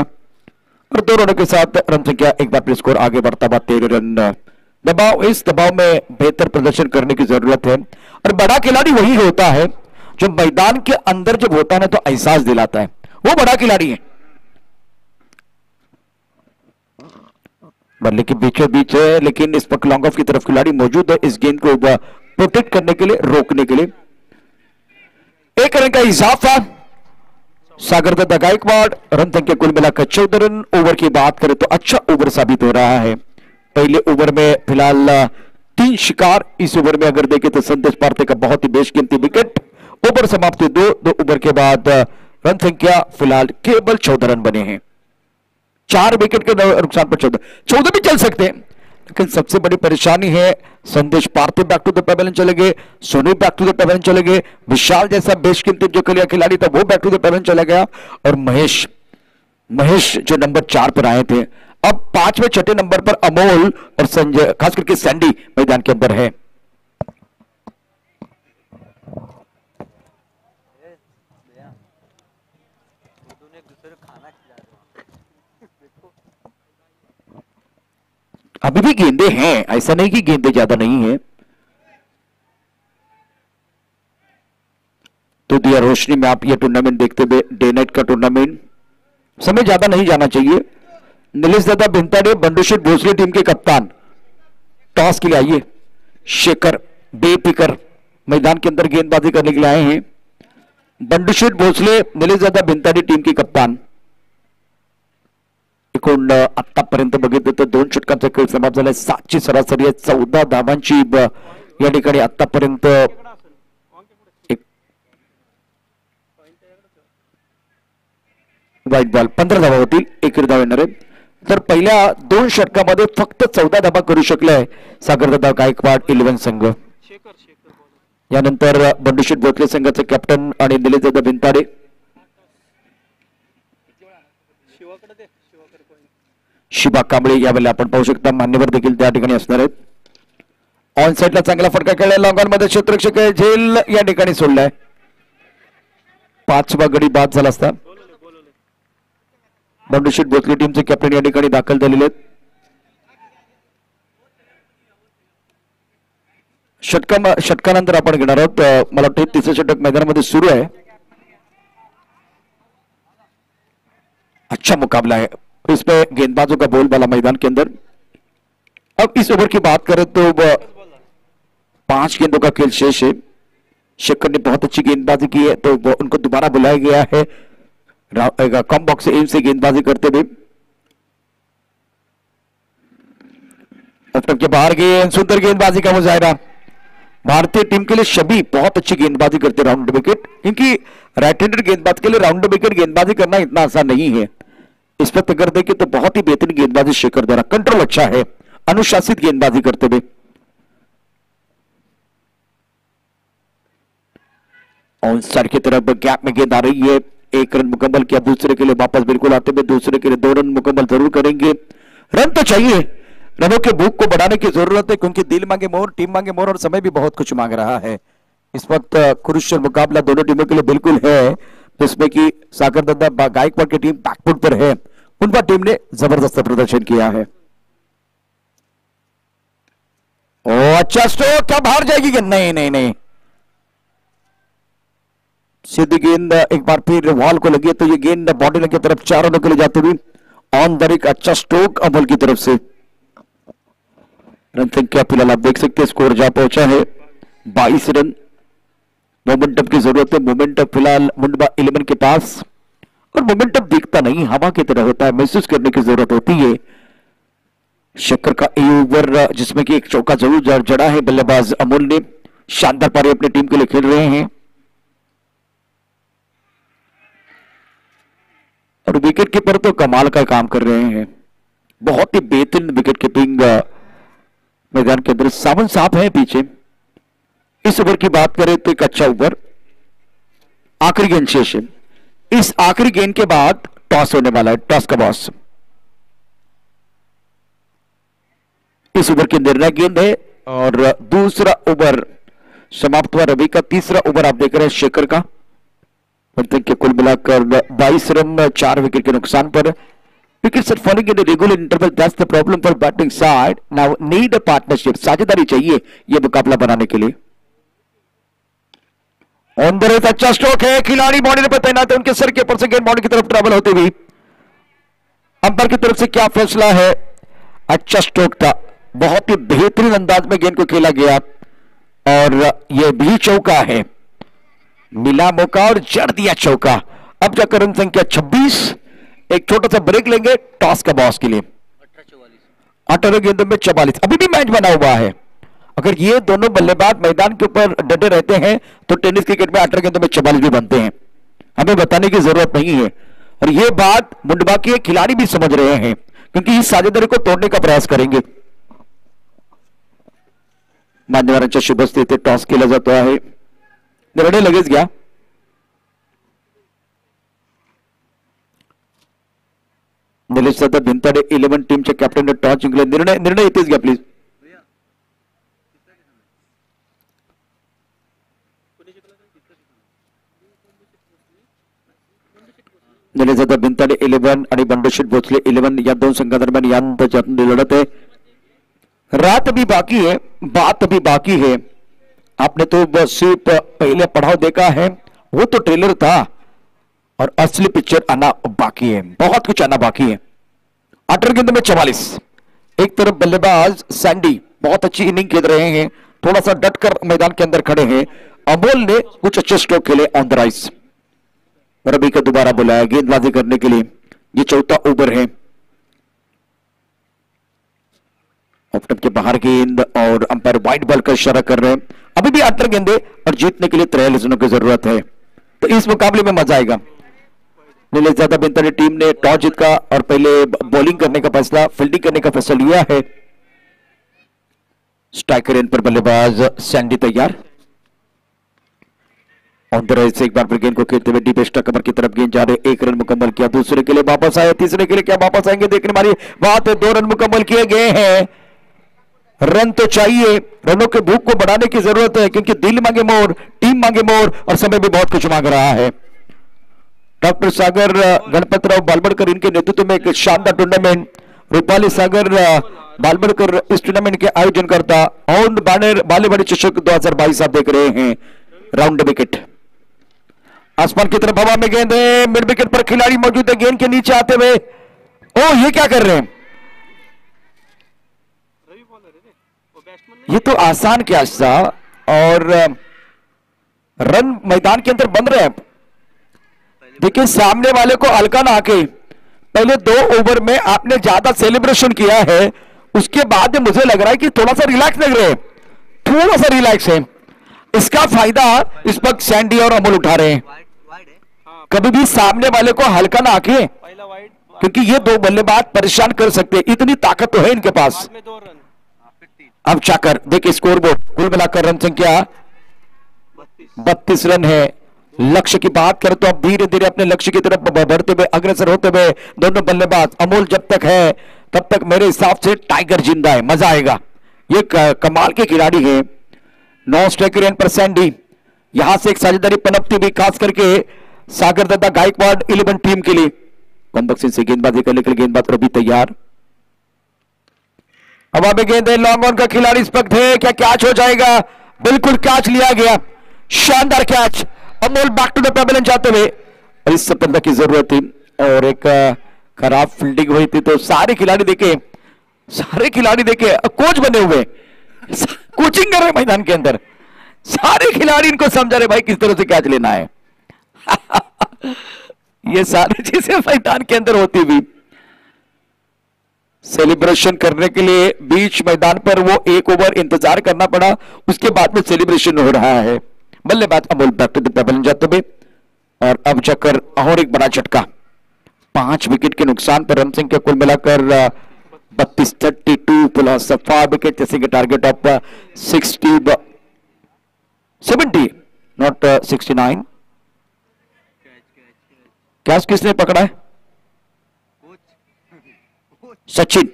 और 2 रनों के साथ रन संख्या एक बार फिर स्कोर आगे बढ़ता हुआ 13 रन। दबाव, इस दबाव में बेहतर प्रदर्शन करने की जरूरत है और बड़ा खिलाड़ी वही होता है जो मैदान के अंदर जब होता है ना तो एहसास दिलाता है, वो बड़ा खिलाड़ी है। बल्ले के बीचों बीच है लेकिन इस पर लॉन्ग ऑफ की तरफ खिलाड़ी मौजूद है इस गेंद को प्रोटेक्ट करने के लिए, रोकने के लिए। 1 रन का इजाफा सागर दादा गायकवाड़। रन संख्या कुल मिलाकर 14 रन। ओवर की बात करें तो अच्छा ओवर साबित हो रहा है। पहले ओवर में फिलहाल 3 शिकार। इस ओवर में अगर देखें तो संदेश पार्थे का बहुत ही बेशकीमती विकेट। ओवर समाप्त 2 ओवर के बाद रन संख्या फिलहाल केवल 14 रन बने हैं। 4 विकेट के नुकसान पर 14 भी चल सकते हैं, लेकिन सबसे बड़ी परेशानी है Sandesh Parthe back to the pavilion चले गए, Sonu back to the pavilion चले गए, विशाल जैसा बेशकीमती जो खिलाड़ी था वो बैक टू द पेवेलियन चला गया और महेश महेश जो नंबर 4 पर आए थे, अब 5वें छठे नंबर पर अमोल और संजय, खास करके सैंडी मैदान के अंदर है। अभी भी गेंदे हैं, ऐसा नहीं कि गेंदे ज्यादा नहीं है। तो दिया रोशनी में आप ये टूर्नामेंट देखते हुए, डे नाइट का टूर्नामेंट, समय ज्यादा नहीं जाना चाहिए। नीलेश दादा भिंताड़े बंडूशेठ भोसले टीम के कप्तान, टॉस के लिए आइए। शेखर बेफिकर मैदान के अंदर गेंदबाजी करने के लिए आए हैं। बंडूशेठ भोसले, नीलेश दादा भिंताड़े टीम के कप्तान। एकूण आतापर्यंत बघितलं तर 2 षटकांचा खेळ समाप्त झालाय। 7ची सरासरी आहे, 14 धावांची या ठिकाणी आतापर्यंत वाईट बॉल, 15 धावा होतील, एक धाव येणार आहे। तर पहिल्या 2 षटकामध्ये फक्त 14 धावा करू शकलाय सागरदादा गायकवाड 11 संघ। यानंतर बंडूशेठ भोसले संघाचे कॅप्टन आणि निलेशदादा भिंताडे, शिवा कांबळे यावेळेला आपण पाहू शकता, मान्यवर देखील त्या ठिकाणी असणार आहेत। ऑन साइडला चांगला फटका खेळला, लॉंग ऑन मध्ये क्षेत्ररक्षक झेल या ठिकाणी सोडलाय। 5वा गडी बाद झाला असता। बंडूशेठ भोसले टीमचे कॅप्टन या ठिकाणी दाखल झालेले आहेत। षटकानंतर आपण घेणार आहोत, मला वाटतं 3रे षटक मैदानामध्ये सुरू आहे। अच्छा मुकाबला है, इसमें गेंदबाजों का बोलबाला मैदान के अंदर। अब इस ओवर की बात करें तो 5 गेंदों का खेल शेष है। शेखर ने बहुत अच्छी गेंदबाजी की है, तो उनको दोबारा बुलाया गया है कम बॉक्स से एम से गेंदबाजी करते हुए। के बाहर गेंद, सुंदर गेंदबाजी का मुजाहरा। भारतीय टीम के लिए शबी बहुत अच्छी गेंदबाजी करते राउंड विकेट, क्योंकि राइट हैंडेड गेंदबाज के लिए राउंड विकेट गेंदबाजी करना इतना आसान नहीं है। इस पर अगर देखें तो बहुत ही बेहतरीन गेंदबाजी शेखर द्वारा, कंट्रोल अच्छा है, अनुशासित गेंदबाजी करते हुए। ऑन साइड की तरफ गैप में गेंद आ रही है, 1 रन मुकम्मल किया, दूसरे के लिए वापस बिल्कुल आते हुए दूसरे के लिए 2 रन मुकम्मल जरूर करेंगे। रन तो चाहिए, रनों के भूख को बढ़ाने की जरूरत है, क्योंकि दिल मांगे मोर, टीम मांगे मोर और समय भी बहुत कुछ मांग रहा है। इस वक्त क्रुशियल मुकाबला दोनों टीमों के लिए बिल्कुल है, जिसमें कि सागरदादा गायकवाड़ की टीम बैकफुट पर है, उनका टीम ने जबरदस्त प्रदर्शन किया है। ओ अच्छा स्ट्रोक, क्या बाहर जाएगी गेंद? नहीं नहीं नहीं, सीधी गेंद एक बार फिर वॉल को लगी, तो ये गेंद बॉडी लाइन की तरफ 4 रनों के लिए जाती हुई ऑन द एक अच्छा स्ट्रोक अमोल की तरफ से। रन संख्या फिलहाल आप देख सकते हैं, स्कोर जा पहुंचा है 22 रन। मोमेंटम की जरूरत है, मोमेंटम फिलहाल मुंडवा 11 के पास, और मोमेंटम दिखता नहीं, हवा की तरह होता है, महसूस करने की जरूरत होती है। शेखर का ए ओवर जिसमें कि एक चौका जरूर जड़ा है, बल्लेबाज अमोल ने शानदार पारी अपनी टीम के लिए खेल रहे हैं, और विकेट कीपर तो कमाल का काम कर रहे हैं, बहुत ही बेहतरीन विकेट कीपिंग मैदान के अंदर। सावन साहब है पीछे। इस ओवर की बात करें तो एक अच्छा ओवर, आखिरी गेंद शेष है। इस आखिरी गेंद के बाद टॉस होने वाला है, टॉस का बॉस। इस ओवर की निर्णायक गेंद है, और दूसरा ओवर समाप्त हुआ रवि का। तीसरा ओवर आप देख रहे हैं शेखर का। के कुल मिलाकर 22 रन 4 विकेट के नुकसान पर। Wickets are falling in a regular interval. That's the problem for batting side. Now need a partnership. साझेदारी चाहिए ये मुकाबला बनाने के लिए। ऑन द रेस अच्छा स्ट्रोक है, खिलाड़ी बाउंड्री पर तैनात है, उनके सर के ऊपर से गेंद बाउंड्री की तरफ ट्रैवल होती हुई। अंपायर की तरफ से क्या फैसला है? अच्छा स्ट्रोक था, बहुत ही बेहतरीन अंदाज में गेंद को खेला गया, और यह भी चौका है। मिला मौका और जड़ दिया चौका। अब जाकर रन संख्या 26। एक छोटा सा ब्रेक लेंगे टॉस का बॉस के लिए। 18 गेंदों में 44, अभी भी मैच बना हुआ है। अगर ये दोनों बल्लेबाज मैदान के ऊपर डटे रहते हैं तो टेनिस क्रिकेट में 18 गेंदों में 44 भी बनते हैं, हमें बताने की जरूरत नहीं है। और ये बात मुंडवा के खिलाड़ी भी समझ रहे हैं, क्योंकि इस साझेदारी को तोड़ने का प्रयास करेंगे। मान्यवरांच्या शुभ स्थितीत टॉस केला जातो आहे, निर्णय लगेच घ्या। निलेश जाधव भिंताडे 11 टीमच्या कॅप्टनने टॉस जिंकले. निर्णय इथेच घ्या प्लीज. निलेश जाधव भिंताडे 11 आणि बंडोशीट भोसले 11 या दोन संघादरम्यान यांच्यात लढत है. रात भी बाकी है, बात भी बाकी है. आपने तो बस सिर्फ पहले पड़ाव देखा है, वो तो ट्रेलर था और असली पिक्चर आना बाकी है. बहुत कुछ आना बाकी है. 8 गेंद में 44. एक तरफ बल्लेबाज सैंडी बहुत अच्छी इनिंग खेल रहे हैं, थोड़ा सा डटकर मैदान के अंदर खड़े हैं. अमोल ने कुछ अच्छे स्ट्रोक खेले ऑन द राइस. रवि का दोबारा बुलाया गेंदबाजी करने के लिए. ये चौथा ओवर है. ऑफ स्टंप के बाहर गेंद और अंपायर वाइड बॉल का इशारा कर रहे हैं. अभी भी 8 गेंदे और जीतने के लिए 43 रनों की जरूरत है, तो इस मुकाबले में मजा आएगा. नीलेश यादव भिंताडे टीम ने टॉस जीता और पहले बॉलिंग करने का फैसला, फील्डिंग करने का फैसला लिया है. स्ट्राइकर एंड पर बल्लेबाज सैंडी तैयार. ऑन द राइट से एक बार फिर गेंद को खेलते हुए डीप एक्स्ट्रा कवर की तरफ गेंद जा रहे. 1 रन मुकम्मल किया. दूसरे के लिए वापस आए, तीसरे के लिए क्या वापस आएंगे देखने वाली बात है. 2 रन मुकम्मल किए गए हैं. रन तो चाहिए, रनों के भूख को बढ़ाने की जरूरत है, क्योंकि दिल मांगे मोर, टीम मांगे मोर और समय भी बहुत कुछ मांग रहा है. डॉक्टर सागर गणपतराव बालबड़कर इनके नेतृत्व में एक शानदार टूर्नामेंट, रूपाली सागर बालबड़कर इस टूर्नामेंट के आयोजन करता. और बालेवाड़ी चषक 2022 आप देख रहे हैं. राउंड विकेट आसमान की तरफ, हवा में गेंद है. मिड विकेट पर खिलाड़ी मौजूद है. गेंद के नीचे आते हुए, ओ ये क्या कर रहे हैं? ये तो आसान कैच था और रन मैदान के अंदर बन रहे हैं. देखिए सामने वाले को हल्का ना आके पहले 2 ओवर में आपने ज्यादा सेलिब्रेशन किया है, उसके बाद मुझे लग रहा है कि थोड़ा सा रिलैक्स लग रहे हैं, थोड़ा सा रिलैक्स है. इसका फायदा इस वक्त सैंडी और अमोल उठा रहे हैं. कभी भी सामने वाले को हल्का ना आके, क्योंकि ये 2 बल्लेबाज परेशान कर सकते हैं, इतनी ताकत तो है इनके पास. अब चाकर देखिए स्कोर बोर्ड, कुल मिलाकर रन संख्या 32 रन है. लक्ष्य की बात करें तो अब धीरे धीरे अपने लक्ष्य की तरफ बढ़ते हुए, अग्रसर होते हुए दोनों बल्लेबाज. अमोल जब तक है तब तक मेरे हिसाब से टाइगर जिंदा है, मजा आएगा. ये कमाल के खिलाड़ी है. 9 स्ट्राइकर एंड पर सैंडी. यहां से एक साझेदारी पनपती भी, खास करके सागर दादा गायकवाड़ 11 टीम के लिए. कमबख्त सिंह से गेंदबाजी करने के लिए गेंदबाज रवि तैयार. हवा में गेंद है, लॉन्ग ऑन का खिलाड़ी इस वक्त है. क्या कैच हो जाएगा? बिल्कुल कैच लिया गया. शानदार catch. Amol back to the pavilion जाते हुए, और इस सफलता की जरूरत थी और एक खराब फील्डिंग हुई थी. तो सारे खिलाड़ी देखे कोच बने हुए, कोचिंग कर रहे मैदान के अंदर. सारे खिलाड़ी इनको समझा रहे भाई किस तरह से कैच लेना है. ये सारी चीजें मैदान के अंदर होती हुई सेलिब्रेशन करने के लिए बीच मैदान पर वो 1 ओवर इंतजार करना पड़ा, उसके बाद में सेलिब्रेशन हो रहा है. बल्लेबाज Amol back to the pavilion जाते हुए, और अब जाकर और एक बड़ा झटका. 5 विकेट के नुकसान पर रन संख्या कुल मिलाकर 32, 32 प्लस 5 विकेट, जैसे कि टारगेट ऑफ 70 नॉट 69. कैच किसने पकड़ा है? सचिन.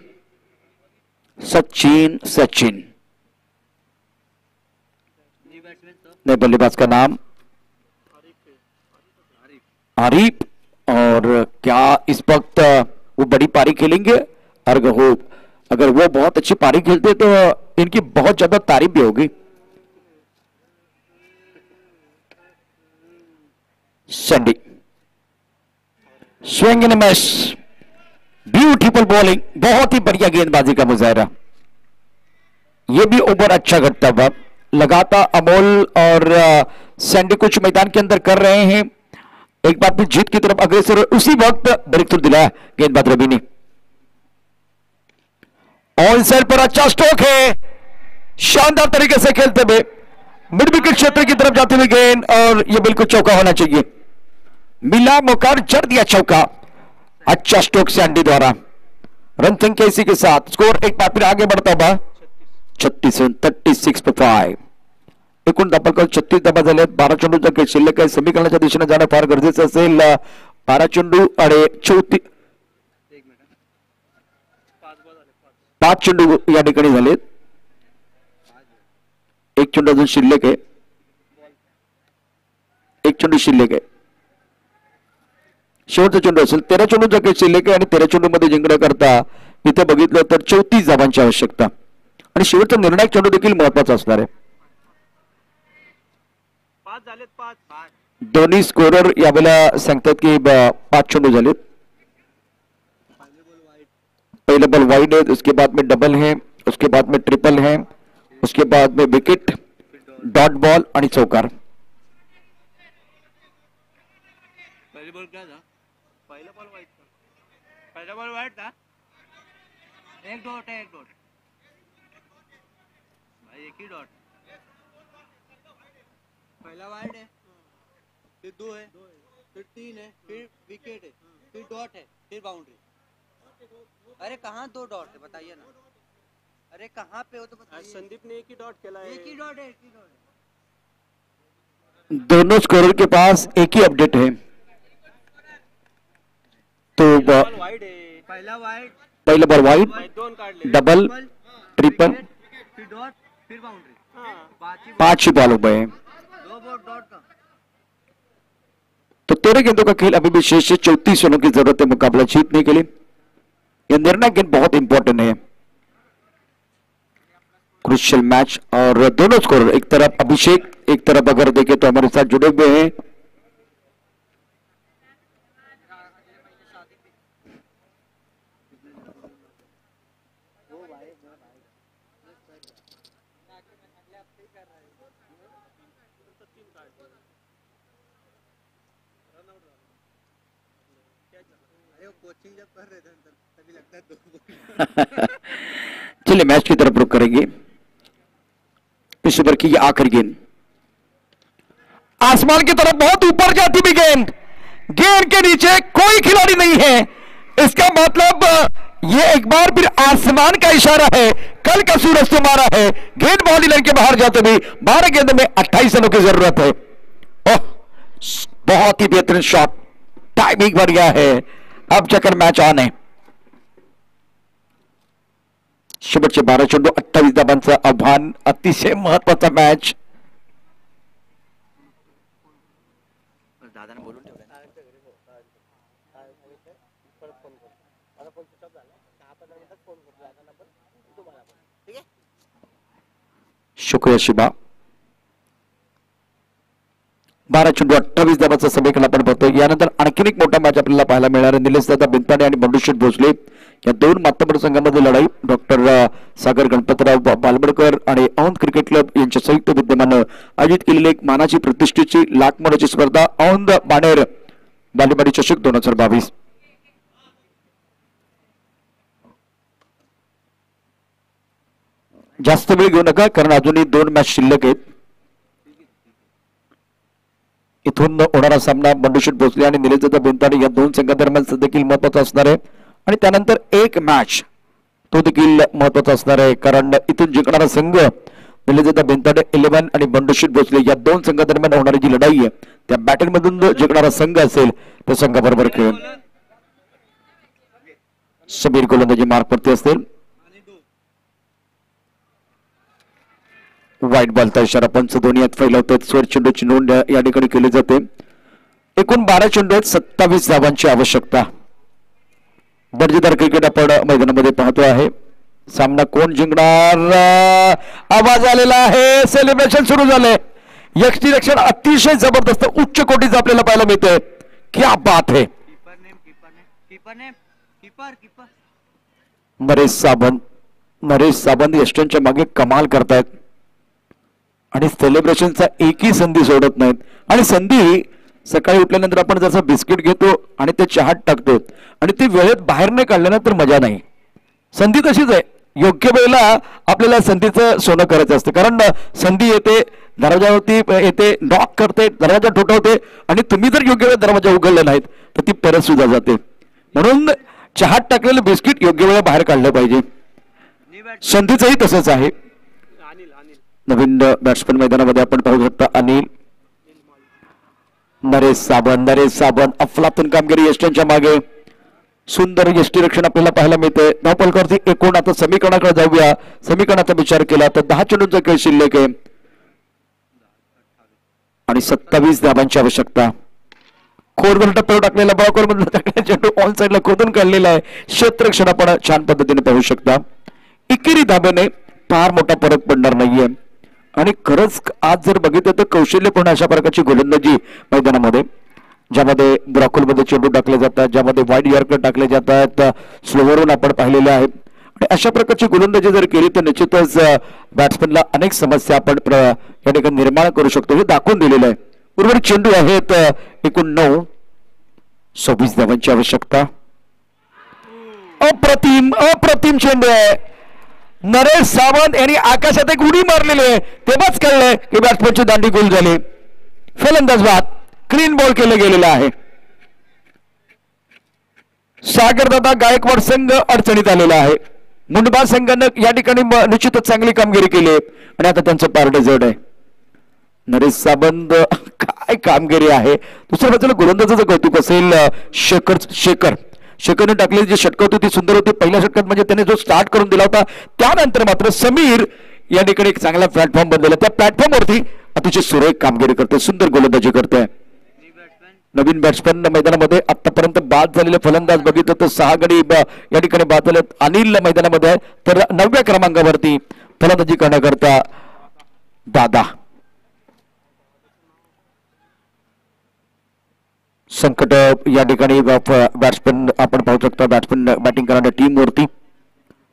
नए बल्लेबाज का नाम आरिफ. और क्या इस वक्त वो बड़ी पारी खेलेंगे? अगर वो बहुत अच्छी पारी खेलते तो इनकी बहुत ज्यादा तारीफ भी होगी. Sandy swing in match, beautiful bowling, बहुत ही बढ़िया गेंदबाजी का मुजाहरा. यह भी ओवर अच्छा घटता हुआ लगातार अमोल और सैंडी कुछ मैदान के अंदर कर रहे हैं. एक बार फिर जीत की तरफ अग्रसर, उसी वक्त ब्रेक थ्रू दिलाया गेंदबाज रवि ने. ऑन साइड पर अच्छा स्ट्रोक है, शानदार तरीके से खेलते हुए मिड विकेट क्षेत्र की तरफ जाते हुए गेंद, और यह बिल्कुल चौका होना चाहिए. मिला मौका, जड़ दिया चौका. अच्छा स्ट्रोक सैंडी द्वारा. रन संख्या इसी के साथ स्कोर एक बार फिर आगे बढ़ता हुआ 36-5. एकूण धावा 36 धावा झाल्या. 12 चेंडूचा शिल्लक आहे. समीकरणाच्या दिशेने जाणं फार गरजेचं असेल. 12 चेंडू आणि 34 5 चेंडू या ठिकाणी झालेत. एक चेंडू अजून शिल्लक आहे. एक चेंडू शिल्लक आहे. शेवटचा चेंडू असेल. 13 चेंडूचा काही शिल्लक आहे आणि 13 चेंडू मध्ये जिंकण्याकरता इथे बघितलं तर 34 धावांची आवश्यकता आणि शेवटचा निर्णायक चेंडू देखील महत्वाचा असणार आहे. 5 झालेत 5. दोन्ही स्कोरर यावेळेला सांगतात की 5 चेंडू झालेत. पहले बॉल वाइड है, उसके बाद में डबल है, उसके बाद में ट्रिपल है, उसके बाद में विकेट, डॉट बॉल आणि चौकार. पहले बॉल क्या था? पहला बॉल वाइट था. पहला बॉल वाइट था. एक डॉट है, एक डॉट भाई, एक ही डॉट. पहला वाइड है, फिर 2 है, फिर 3 है, फिर विकेट है, फिर डॉट है, फिर बाउंड्री. अरे कहाँ 2 डॉट है बताइए ना. अरे कहाँ पे हो तो बताइए. संदीप ने एक ही डॉट खेला है. एक ही डॉट है, एक ही डॉट है. दोनों स्कोरर के पास एक ही अपडेट है. तो वाइड है. पहला वाइड, पहला बॉल वाइड, 2 काढ ले. डबल, ट्रिपल, फिर डॉट, फिर बाउंड्री. हाँ 5 ही बॉल हो गए. 2 बॉल डॉट का. तो 13 गेंदों का खेल अभी भी शेष है. 34 रनों की जरूरत है मुकाबला जीतने के लिए. यह निर्णायक गेंद बहुत इंपॉर्टेंट है. क्रुशियल मैच और दोनों स्कोरर, एक तरफ अभिषेक, एक तरफ अगर देखें तो हमारे साथ जुड़े हुए हैं कोचिंग जब कर रहे थे तभी लगता है 2. चलिए मैच की तरफ रुख करेंगे. इस ओवर की आखिरी गेंद आसमान की तरफ बहुत ऊपर जाती हुई गेंद. गेंद के नीचे कोई खिलाड़ी नहीं है. इसका मतलब ये एक बार फिर आसमान का इशारा है. कल का सूरज से मारा है. गेंद बॉडी लाइन के बाहर जाते हुए 12 गेंद में 28 रनों की जरूरत है. ओह, बहुत ही बेहतरीन शॉट. टाइमिंग बढ़िया है. अब चक्कर मैच ऑन है. शेवटचे 12 चेंडू 28 धावांचं आव्हान. अतिशय महत्वाचा मॅच. दादाने बोलून ठेवलं. शुक्रिया शिबा. 12 चेंडू 28 धावांचा समीकरण आपण बघतोय. यानंतर आणखीन एक मोठा मॅच आपल्याला पाहायला मिळणार आहे. निलेश दादा बिनताडे आणि बंडूशेठ भोसले या 2 मातबर संघामध्ये लढाई. डॉक्टर सागर गणपतराव बालबडकर आणि औंध क्रिकेट क्लब यांच्या संयुक्त विद्यमानं आयोजित केलेली एक मानाची प्रतिष्ठेची लाख मोलाची स्पर्धा औंध बाणेर बालेवाडी चषक 2022. जास्त वेळ घेऊ नका कारण अजूनही 2 मॅच शिल्लक आहेत. इथून होणारा सामना बंडूशेठ भोसले आणि निलेशदादा बिनताडे या 2 संघादरम्यान देखील महत्वाचा असणार आहे. आणि त्यानंतर एक मॅच तो देखील महत्वाचा असणार आहे कारण इथून जिंकणारा संघ निलेशदादा बिनताडे 11 आणि बंडूशेठ भोसले या 2 संघादरम्यान होणारी जी लढाई आहे त्या बॅटल मधून जिंकणारा संघ असेल त्या संघाबरोबर खेळेल. समीर गोलंदाजी मार्गवरती असतील. वाईट बॉलचा इशारा पंच दोन्ही हात फैलावतात. स्वर चेंडूची नोंद या ठिकाणी केली जाते. एकूण 12 चेंडू आहेत. 27 धावांची आवश्यकता. दर्जेदार क्रिकेट आपण मैदानामध्ये पाहतो आहे. सामना कोण जिंकणार. आवाज आलेला आहे. सेलिब्रेशन सुरू झाले. यष्टीरक्षण अतिशय जबरदस्त उच्च कोटीचं आपल्याला पाहायला मिळतंय. क्या बात है. नरेश साबंत यष्टींच्या मागे कमाल करतायत आणि सेलिब्रेशनचा एकही संधी सोडत नाहीत. आणि संधी सकाळी उठल्यानंतर आपण जसं बिस्किट घेतो आणि ते चहात टाकतो आणि ते वेळेत बाहेर नाही काढल्यानंतर मजा नाही. संधी तशीच आहे. योग्य वेळेला आपल्याला संधीचं सोनं करायचं असतं कारण संधी येते, दरवाजावरती येते, नॉक करते, दरवाजा ठोठावते आणि तुम्ही जर योग्य वेळेत दरवाजा उघडले नाहीत तर ती परत सुद्धा जाते. म्हणून चहात टाकलेलं बिस्किट योग्य वेळेला बाहेर काढलं पाहिजे. संधीचंही तसंच आहे. नवीन बॅट्समन मैदानामध्ये आपण पाहू शकता. अनिल, नरेश साबंत अफलातून कामगिरी यष्टींच्या मागे. सुंदर यष्टीरक्षण आपल्याला पाहायला मिळते. धावपलकावरती एकूण आता समीकरणाकडे जाऊया. समीकरणाचा विचार केला तर 10 चेंडूंचा खेळ शिल्लक आहे आणि 27 धावांची आवश्यकता. खोरवर टप्प्यावर टाकलेला बॉकर मधून टाकलेला चेंडू ऑन साइडला खोदून काढलेला आहे. क्षेत्ररक्षण आपण छान पद्धतीने पाहू शकता. एकेरी धाब्याने फार मोठा फरक पडणार नाहीये आणि खरंच आज जर बघितलं तर कौशल्यपूर्ण अशा प्रकारची गोलंदाजी मैदानामध्ये, ज्यामध्ये ब्रॉकोलमध्ये चेंडू टाकले जातात, ज्यामध्ये वाईड यॉर्कर टाकले जातात, स्लोवरून आपण पाहिलेले आहे. आणि अशा प्रकारची गोलंदाजी जर केली तर निश्चितच बॅट्समनला अनेक समस्या आपण या ठिकाणी निर्माण करू शकतो, हे दाखवून दिलेलं आहे. उर्वरित चेंडू आहेत एकूण 9. 26 धावांची आवश्यकता. अप्रतिम चेंडू आहे. नरेश सावंत यांनी आकाशात एक उडी मारलेली आहे. तेव्हाच कळलंय की बॅट्समनची दांडी गोल झाली. फलंदाज बाद, क्लीन बॉल केलं गेलेलं आहे. सागरदादा गायकवाड संघ अडचणीत आलेला आहे. मुंडबा संघानं या ठिकाणी निश्चितच चांगली कामगिरी केली आणि आता त्यांचं पारडे जड आहे. नरेश सावंत काय कामगिरी आहे. दुसऱ्या बाजूला गोलंदाजाचं कौतुक असेल. शेखरने टाकलेली जी षटकं होती ती सुंदर होती. पहिल्या षटकात म्हणजे त्याने जो स्टार्ट करून दिला होता, त्यानंतर मात्र समीर या ठिकाणी एक चांगला प्लॅटफॉर्म बनलेला. त्या प्लॅटफॉर्मवरती अतिशय सुरेख कामगिरी करते, सुंदर गोलंदाजी करते. नवीन बॅट्समॅन मैदानामध्ये आतापर्यंत बाद झालेले फलंदाज बघितलं तर 6 गडी या ठिकाणी बाद झाले. अनिल मैदानामध्ये आहे तर 9व्या क्रमांकावरती फलंदाजी करण्याकरता दादा. संकट या ठिकाणी बॅट्समॅन आपण पाहू शकता. बॅट्समॅन बॅटिंग करणाऱ्या टीम वरती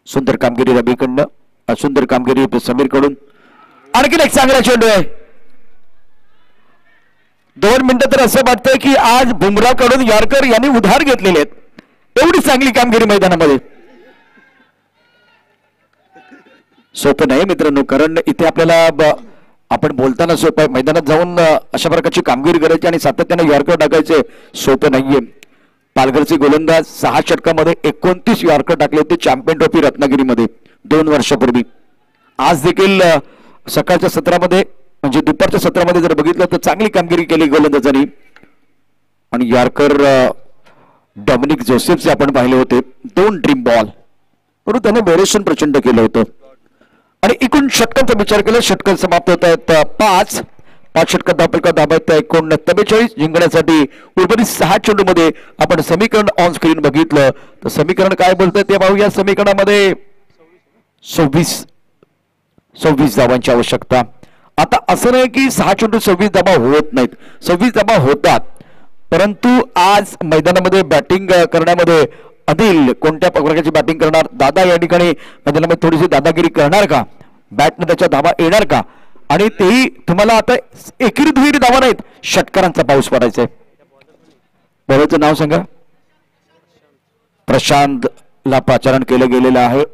सुंदर कामगिरी रवीकडनं, सुंदर कामगिरी समीर कडून. आणखीन एक चांगला चेंडू आहे. 2 मिनिटं तर असं वाटतंय की आज बुमराह कडून यार्कर यांनी उधार घेतलेले आहेत. एवढी चांगली कामगिरी मैदानामध्ये. सोपं नाही मित्रांनो, कारण इथे आपल्याला आपण बोलताना सोपं आहे, मैदानात जाऊन अशा प्रकारची कामगिरी करायची आणि सातत्याने यॉर्कर टाकायचे सोपं नाहीये. पालघरचे गोलंदाज 6 षटकामध्ये 29 यॉर्कर टाकले होते चॅम्पियन ट्रॉफी रत्नागिरीमध्ये 2 वर्षापूर्वी. आज देखील सकाळच्या सत्रामध्ये म्हणजे दुपारच्या सत्रामध्ये जर बघितलं तर चांगली कामगिरी केली गोलंदाजांनी. आणि यॉर्कर डॉमिनिक जोसेफचे आपण पाहिले होते 2 ड्रीम बॉल, परंतु त्याने व्हेरिएशन प्रचंड केलं होतं. आणि एकूण षटकांचा विचार केला, षटकं समाप्त होत आहेत 5 षटकात धावपलका धाबायत एकूण 43 जिंकण्यासाठी. उर्वरित 6 चेंडूमध्ये आपण समीकरण ऑन स्क्रीन बघितलं तर समीकरण काय बोलतंय ते पाहूया. समीकरणामध्ये 26 धावांची आवश्यकता. आता असं नाही की 6 चेंडू 26 धावा होत नाहीत, 26 धावा होतात, परंतु आज मैदानामध्ये बॅटिंग करण्यामध्ये अनिल कोणत्या प्रकारची बॅटिंग करणार, दादा या ठिकाणी मैदानामध्ये थोडीशी दादागिरी करणार का, बॅटने त्याच्या धावा येणार का, आणि तेही तुम्हाला आता एकेरी दुहेरी धावा नाहीत, षटकारांचा पाऊस पडायचा आहे. बॉलरचं नाव सांगा. प्रशांतला पाचारण केलं गेलेलं आहे.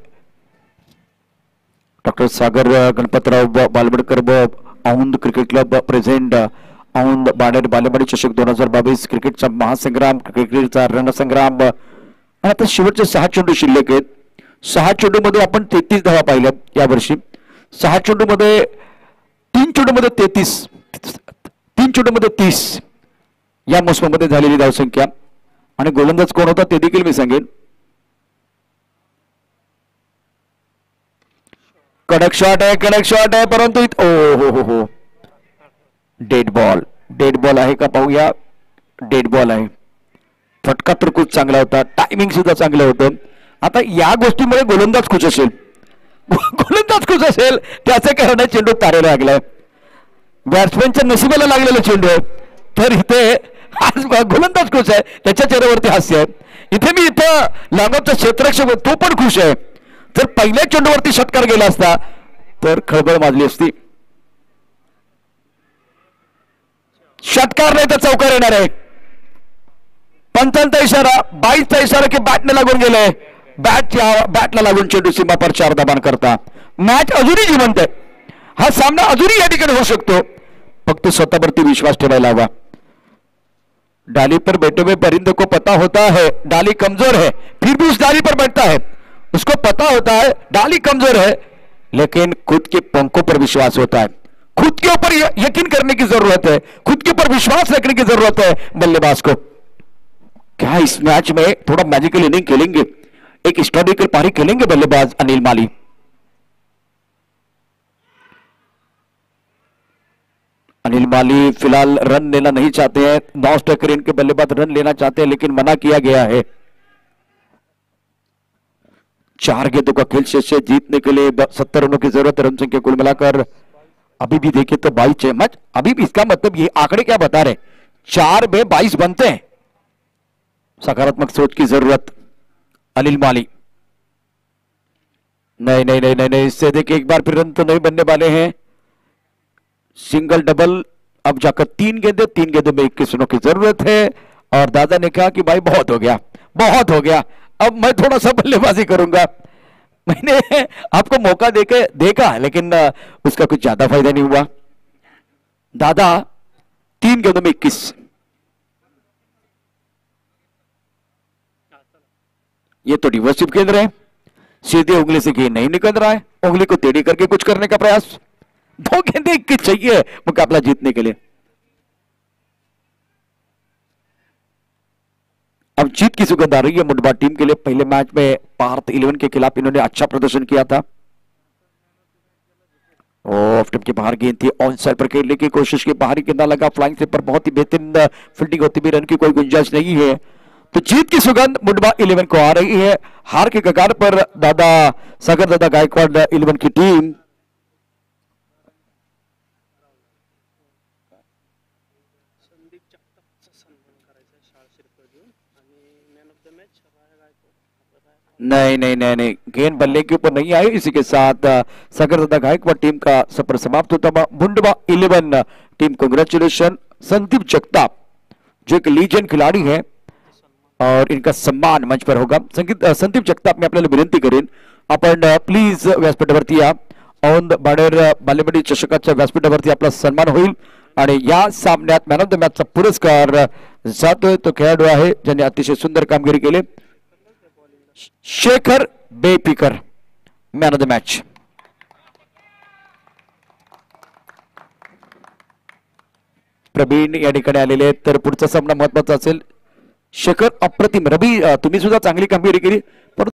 Doctor Sagar Ganpatrao Balwadkar Aundh cricket club present Aundh Baner Balewadi चषक 2022 क्रिकेटचा महासंग्राम, क्रिकेटचा रणसंग्राम. आणि आता शेवटचे 6 चेंडू शिल्लक आहेत. 6 चेंडूमध्ये आपण 33 धावा पाहिल्यात यावर्षी. 6 चेंडूमध्ये 3 चेंडूमध्ये 33, 3 चेंडूमध्ये 30 या मोसमामध्ये झालेली धावसंख्या. आणि गोलंदाज कोण होता ते देखील मी सांगेन. कडक शॉट आहे परंतु हो डेड बॉल आहे का पाहूया. डेड बॉल आहे. फटका तर खूप चांगला होता, टायमिंग सुद्धा चांगलं होतं. आता या गोष्टीमुळे गोलंदाज खुश असेल त्याचं कारण चेंडू तारेला लागलाय. बॅट्समॅनच्या नशिबाला लागलेला चेंडू आहे, तर इथे आज गोलंदाज खुश आहे, त्याच्या चेहऱ्यावरती हास्य आहे. इथं लांबचा क्षेत्ररक्षक तो पण खुश आहे. जर पहिल्या चेंडूवरती षटकार गेला असता तर खळबळ माजली असती. षटकार नाही तर चौकार येणार आहे. पंचांचा इशारा, 22चा इशारा की बॅटने लागून गेले. बॅटला लागून चेंडू सीमापार 4 धाबान करता. मॅच अजूनही जिवंत आहे. हा सामना अजूनही या ठिकाणी होऊ शकतो. फक्त स्वतःवरती विश्वास ठेवायला हवा. डाली पर बैठे हुए परिंदे को पता होता है डाली कमजोर है, फिर भी उस डाली पर बैठता है. उसको पता होता है डाली कमजोर है, लेकिन खुद के पंखों पर विश्वास होता है. खुद के ऊपर यकीन करने की जरूरत है, खुद के ऊपर विश्वास रखने की जरूरत है बल्लेबाज को. क्या इस मैच में थोड़ा मैजिकल इनिंग खेलेंगे, एक हिस्टोरिकल पारी खेलेंगे बल्लेबाज अनिल माली। अनिल माली फिलहाल रन लेना नहीं चाहते हैं, नॉन स्ट्राइकर इनके बल्लेबाज रन लेना चाहते हैं लेकिन मना किया गया है। 4 गेंदों का खेल शेष है, जीतने के लिए 70 रनों की जरूरत है। रन संख्या कुल मिलाकर अभी भी देखिए तो 22 है। मैच अभी भी, इसका मतलब ये आंकड़े क्या बता रहे, 4 में 22 बनते हैं। सकारात्मक सोच की जरूरत अनिल माली। नहीं नहीं नहीं नहीं नहीं, इससे देखिए एक बार फिर रन तो नहीं बनने वाले हैं। सिंगल डबल, अब जाकर 3 गेंदे, 3 गेंदों में 21 रनों की जरूरत है। और दादा ने कहा कि भाई बहुत हो गया, बहुत हो गया, अब मैं थोड़ा सा बल्लेबाजी करूंगा। मैंने आपको मौका देके देखा लेकिन उसका कुछ ज्यादा फायदा नहीं हुआ। दादा 3 गेंदों में 21। ये तो रिवर्सिव गेंद रहे, सीधे उंगली से गेंद नहीं निकल रहा है, उंगली को टेढ़ी करके कुछ करने का प्रयास। 2 गेंदे 21 चाहिए मुकाबला जीतने के लिए। अब जीत की सुगंध आ रही है मुंडवा टीम के लिए। पहले मैच में भारत 11 के खिलाफ इन्होंने अच्छा प्रदर्शन किया था। ऑफ टिप के बाहर गेंद थी, ऑन साइड पर खेलने की कोशिश की, बाहरी गेंद लगा, फ्लाइंग स्लिप पर बहुत ही बेहतरीन फील्डिंग होती भी, रन की कोई गुंजाइश नहीं है। तो जीत की सुगंध मुंडवा 11 को आ रही है। हार के कगार पर दादा सागर दादा गायकवाड़ 11 की टीम। नहीं नहीं नहीं नहीं, गेंद बल्ले के ऊपर नहीं आई। इसी के साथ सागर दादा गायकवाड़ टीम का सफर समाप्त होता। Mundhwa 11 team congratulation. संदीप जगताप जो एक लीजेंड खिलाड़ी है और इनका सम्मान मंच पर होगा। संदीप जगताप मी आपल्याला विनंती करेन, आपण प्लीज व्यासपीठावरती या। औंध बाणेर बालेवाडी चषकाच्या व्यासपीठावरती आपला सन्मान होईल आणि या सामन्यात मॅन ऑफ द मॅचचा पुरस्कार जातोय तो खेळाडू आहे ज्यांनी अतिशय सुंदर कामगिरी केली, Shekhar Bepikar, man of the match. Praveen या ठिकाणी आलेले आहेत, तर पुढचा सामना महत्वाचा असेल। शेखर अप्रतिम, रवी तुम्ही सुद्धा चांगली कामगिरी केली, पण